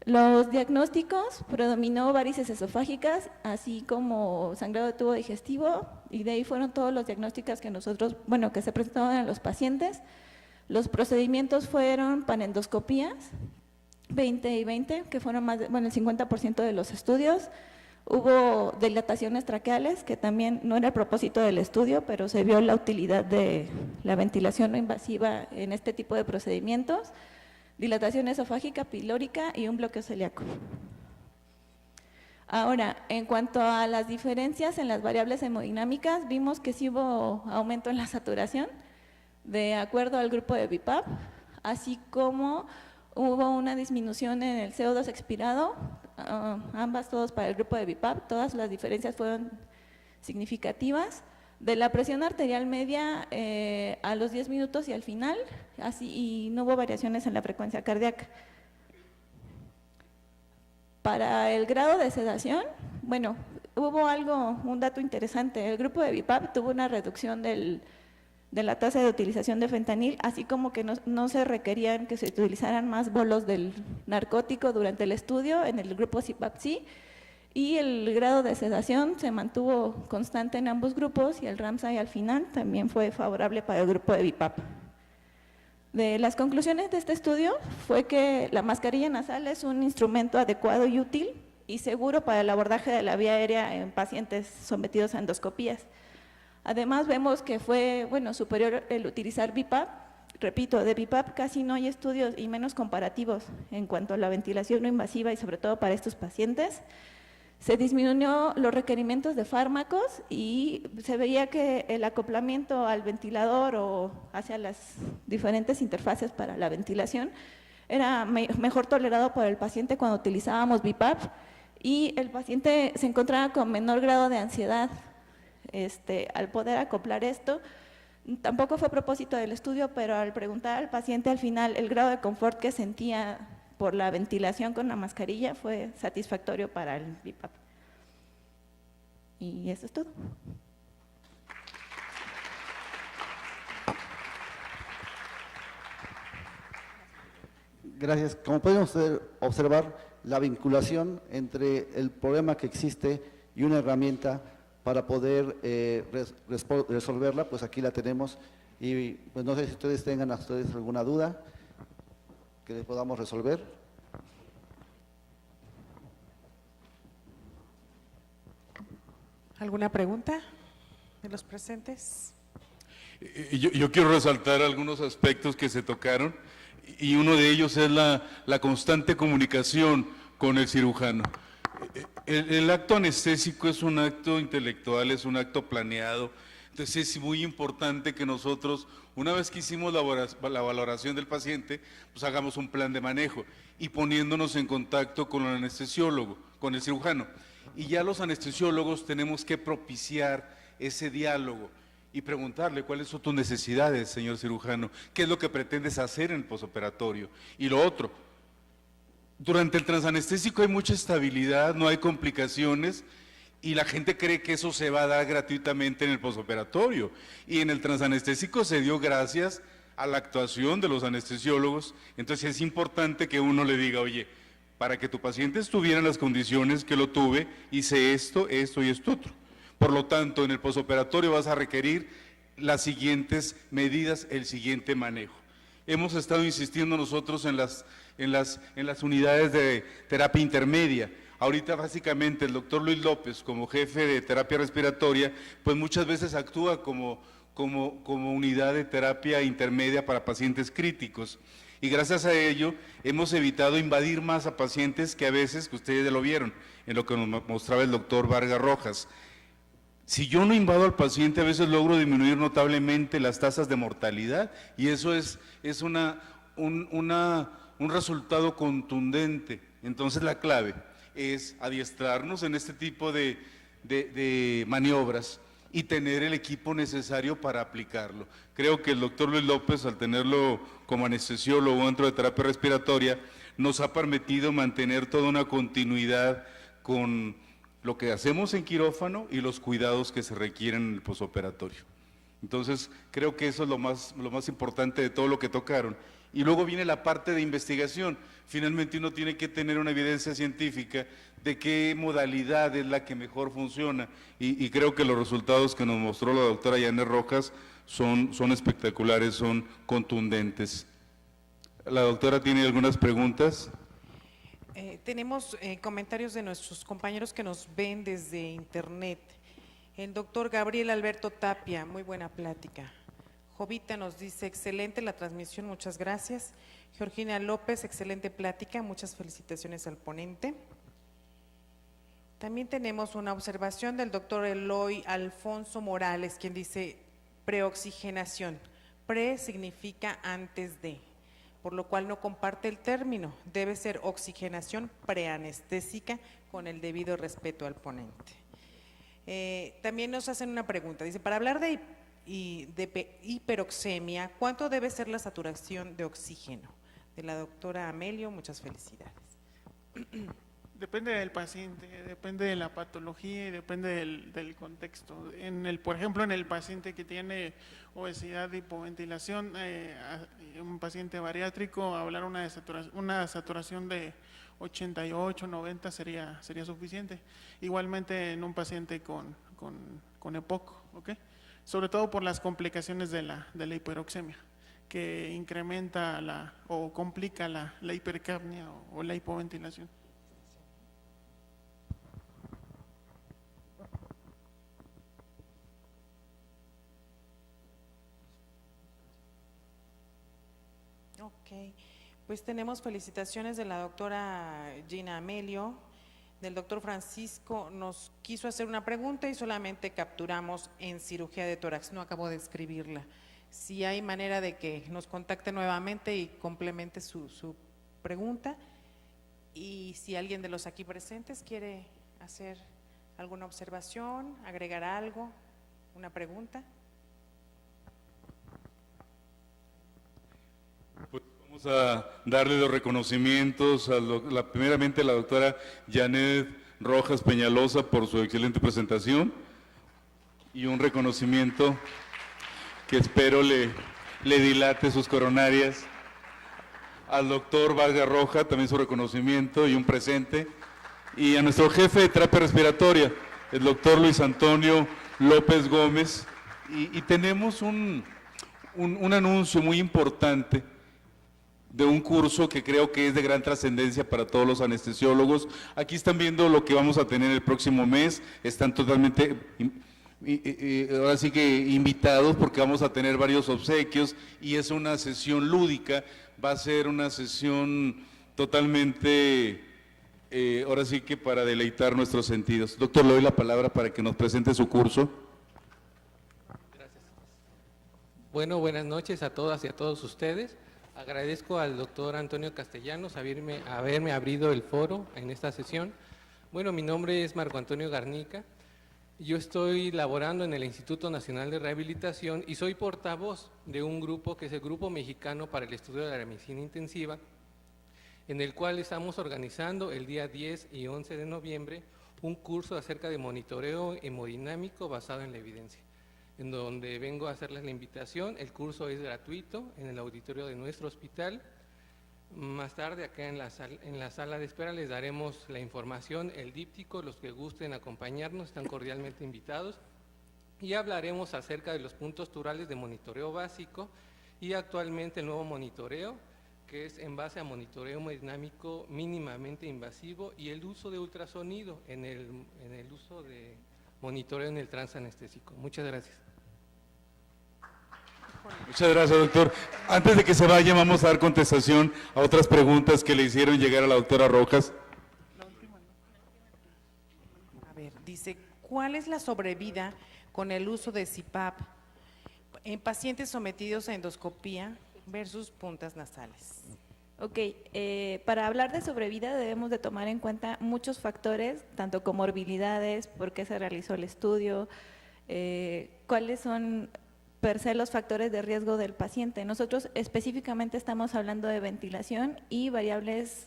Speaker 7: Los diagnósticos, predominó varices esofágicas, así como sangrado de tubo digestivo, y de ahí fueron todos los diagnósticos que que se presentaban a los pacientes. Los procedimientos fueron panendoscopías, 20 y 20, que fueron el 50% de los estudios, Hubo dilataciones traqueales, que también no era el propósito del estudio, pero se vio la utilidad de la ventilación no invasiva en este tipo de procedimientos, dilatación esofágica, pilórica y un bloqueo celíaco. Ahora, en cuanto a las diferencias en las variables hemodinámicas, vimos que sí hubo aumento en la saturación, de acuerdo al grupo de BIPAP, así como hubo una disminución en el CO2 expirado, ambas todos para el grupo de BIPAP, todas las diferencias fueron significativas. De la presión arterial media a los 10 minutos y al final, así, y no hubo variaciones en la frecuencia cardíaca. Para el grado de sedación, bueno, hubo un dato interesante, el grupo de BIPAP tuvo una reducción de la tasa de utilización de fentanil, así como que no se requerían que se utilizaran más bolos del narcótico durante el estudio, en el grupo CPAP sí, y el grado de sedación se mantuvo constante en ambos grupos y el Ramsay al final también fue favorable para el grupo de BIPAP. De las conclusiones de este estudio fue que la mascarilla nasal es un instrumento adecuado y útil y seguro para el abordaje de la vía aérea en pacientes sometidos a endoscopías. Además vemos que fue superior el utilizar BIPAP. Repito, de BIPAP casi no hay estudios y menos comparativos en cuanto a la ventilación no invasiva y sobre todo para estos pacientes. Se disminuyó los requerimientos de fármacos y se veía que el acoplamiento al ventilador o hacia las diferentes interfaces para la ventilación era mejor tolerado por el paciente cuando utilizábamos BIPAP y el paciente se encontraba con menor grado de ansiedad al poder acoplar esto. Tampoco fue propósito del estudio, pero al preguntar al paciente al final el grado de confort que sentía por la ventilación con la mascarilla fue satisfactorio para el BIPAP. Y eso es todo.
Speaker 5: Gracias. Como pueden observar, la vinculación entre el problema que existe y una herramienta para poder resolverla, pues aquí la tenemos. Y pues no sé si ustedes tengan alguna duda que les podamos resolver.
Speaker 4: ¿Alguna pregunta de los presentes?
Speaker 1: Yo quiero resaltar algunos aspectos que se tocaron y uno de ellos es la constante comunicación con el cirujano. El acto anestésico es un acto intelectual, es un acto planeado. Entonces es muy importante que nosotros, una vez que hicimos la valoración del paciente, pues hagamos un plan de manejo y poniéndonos en contacto con el anestesiólogo, con el cirujano. Y ya los anestesiólogos tenemos que propiciar ese diálogo y preguntarle cuáles son tus necesidades, señor cirujano, qué es lo que pretendes hacer en el posoperatorio. Y lo otro, durante el transanestésico hay mucha estabilidad, no hay complicaciones, y la gente cree que eso se va a dar gratuitamente en el posoperatorio. Y en el transanestésico se dio gracias a la actuación de los anestesiólogos. Entonces es importante que uno le diga, oye, para que tu paciente estuviera en las condiciones que lo tuve, hice esto, esto y esto otro. Por lo tanto, en el posoperatorio vas a requerir las siguientes medidas, el siguiente manejo. Hemos estado insistiendo nosotros en las unidades de terapia intermedia. Ahorita básicamente el doctor Luis López, como jefe de terapia respiratoria, pues muchas veces actúa como unidad de terapia intermedia para pacientes críticos. Y gracias a ello hemos evitado invadir más a pacientes que a veces, que ustedes ya lo vieron, en lo que nos mostraba el doctor Vargas Rojas. Si yo no invado al paciente, a veces logro disminuir notablemente las tasas de mortalidad y eso es un resultado contundente. Entonces la clave es adiestrarnos en este tipo de maniobras y tener el equipo necesario para aplicarlo. Creo que el doctor Luis López, al tenerlo como anestesiólogo dentro de terapia respiratoria, nos ha permitido mantener toda una continuidad con lo que hacemos en quirófano y los cuidados que se requieren en el posoperatorio. Entonces, creo que eso es lo más importante de todo lo que tocaron. Y luego viene la parte de investigación. Finalmente uno tiene que tener una evidencia científica de qué modalidad es la que mejor funciona. Y creo que los resultados que nos mostró la doctora Yanet Rojas son espectaculares, son contundentes. ¿La doctora tiene algunas preguntas?
Speaker 4: Tenemos comentarios de nuestros compañeros que nos ven desde internet. El doctor Gabriel Alberto Tapia, muy buena plática. Jovita nos dice, excelente la transmisión, muchas gracias. Georgina López, excelente plática, muchas felicitaciones al ponente. También tenemos una observación del doctor Eloy Alfonso Morales, quien dice preoxigenación. Pre significa antes de, por lo cual no comparte el término. Debe ser oxigenación preanestésica con el debido respeto al ponente. También nos hacen una pregunta, dice, para hablar de hiperoxemia, ¿cuánto debe ser la saturación de oxígeno? De la doctora Amelio, muchas felicidades.
Speaker 6: Depende del paciente, depende de la patología y depende del contexto. Por ejemplo, en el paciente que tiene obesidad de hipoventilación, un paciente bariátrico, hablar una saturación de 88, 90 sería suficiente. Igualmente en un paciente con EPOC, ¿ok? Sobre todo por las complicaciones de la hiperoxemia, que incrementa o complica la hipercapnia o la hipoventilación.
Speaker 4: Ok, pues tenemos felicitaciones de la doctora Gina Amelio, del doctor Francisco. Nos quiso hacer una pregunta y solamente capturamos en cirugía de tórax, no acabo de escribirla. Si hay manera de que nos contacte nuevamente y complemente su pregunta, y si alguien de los aquí presentes quiere hacer alguna observación, agregar algo, una pregunta.
Speaker 1: Pues vamos a darle los reconocimientos primeramente a la doctora Janet Rojas Peñalosa por su excelente presentación y un reconocimiento que espero le dilate sus coronarias. Al doctor Vargas Roja también su reconocimiento y un presente. Y a nuestro jefe de terapia respiratoria, el doctor Luis Antonio López Gómez. Y tenemos un anuncio muy importante de un curso que creo que es de gran trascendencia para todos los anestesiólogos. Aquí están viendo lo que vamos a tener el próximo mes, están totalmente, ahora sí que invitados, porque vamos a tener varios obsequios y es una sesión lúdica, va a ser una sesión totalmente, ahora sí que para deleitar nuestros sentidos. Doctor, le doy la palabra para que nos presente su curso.
Speaker 8: Gracias. Bueno, buenas noches a todas y a todos ustedes. Agradezco al doctor Antonio Castellanos haberme abrido el foro en esta sesión. Bueno, mi nombre es Marco Antonio Garnica. Yo estoy laborando en el Instituto Nacional de Rehabilitación y soy portavoz de un grupo que es el Grupo Mexicano para el Estudio de la Medicina Intensiva, en el cual estamos organizando el día 10 y 11 de noviembre un curso acerca de monitoreo hemodinámico basado en la evidencia, en donde vengo a hacerles la invitación. El curso es gratuito en el auditorio de nuestro hospital. Más tarde, acá en la sala de espera, les daremos la información, el díptico. Los que gusten acompañarnos están cordialmente invitados. Y hablaremos acerca de los puntos turales de monitoreo básico y actualmente el nuevo monitoreo, que es en base a monitoreo hemodinámico mínimamente invasivo y el uso de ultrasonido en el uso de monitoreo en el transanestésico. Muchas gracias.
Speaker 1: Muchas gracias, doctor. Antes de que se vaya, vamos a dar contestación a otras preguntas que le hicieron llegar a la doctora Rojas.
Speaker 4: A ver, dice, ¿cuál es la sobrevida con el uso de CPAP en pacientes sometidos a endoscopía versus puntas nasales?
Speaker 7: Ok, para hablar de sobrevida debemos de tomar en cuenta muchos factores, tanto comorbilidades, por qué se realizó el estudio, cuáles son per se los factores de riesgo del paciente. Nosotros específicamente estamos hablando de ventilación y variables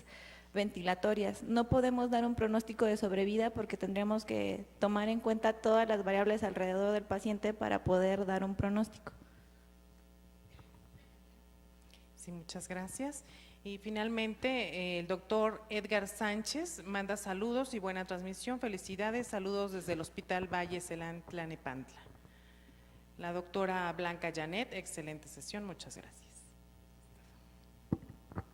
Speaker 7: ventilatorias. No podemos dar un pronóstico de sobrevida porque tendríamos que tomar en cuenta todas las variables alrededor del paciente para poder dar un pronóstico.
Speaker 4: Sí, muchas gracias. Y finalmente, el doctor Edgar Sánchez manda saludos y buena transmisión. Felicidades, saludos desde el Hospital Valle Celán, Tlanepantla. La doctora Blanca Janet, excelente sesión, muchas gracias.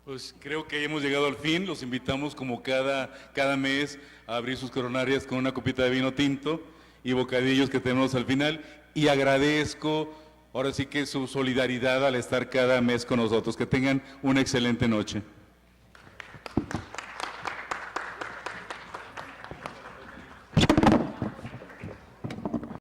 Speaker 1: Pues creo que hemos llegado al fin, los invitamos como cada mes a abrir sus coronarias con una copita de vino tinto y bocadillos que tenemos al final, y agradezco ahora sí que su solidaridad al estar cada mes con nosotros. Que tengan una excelente noche.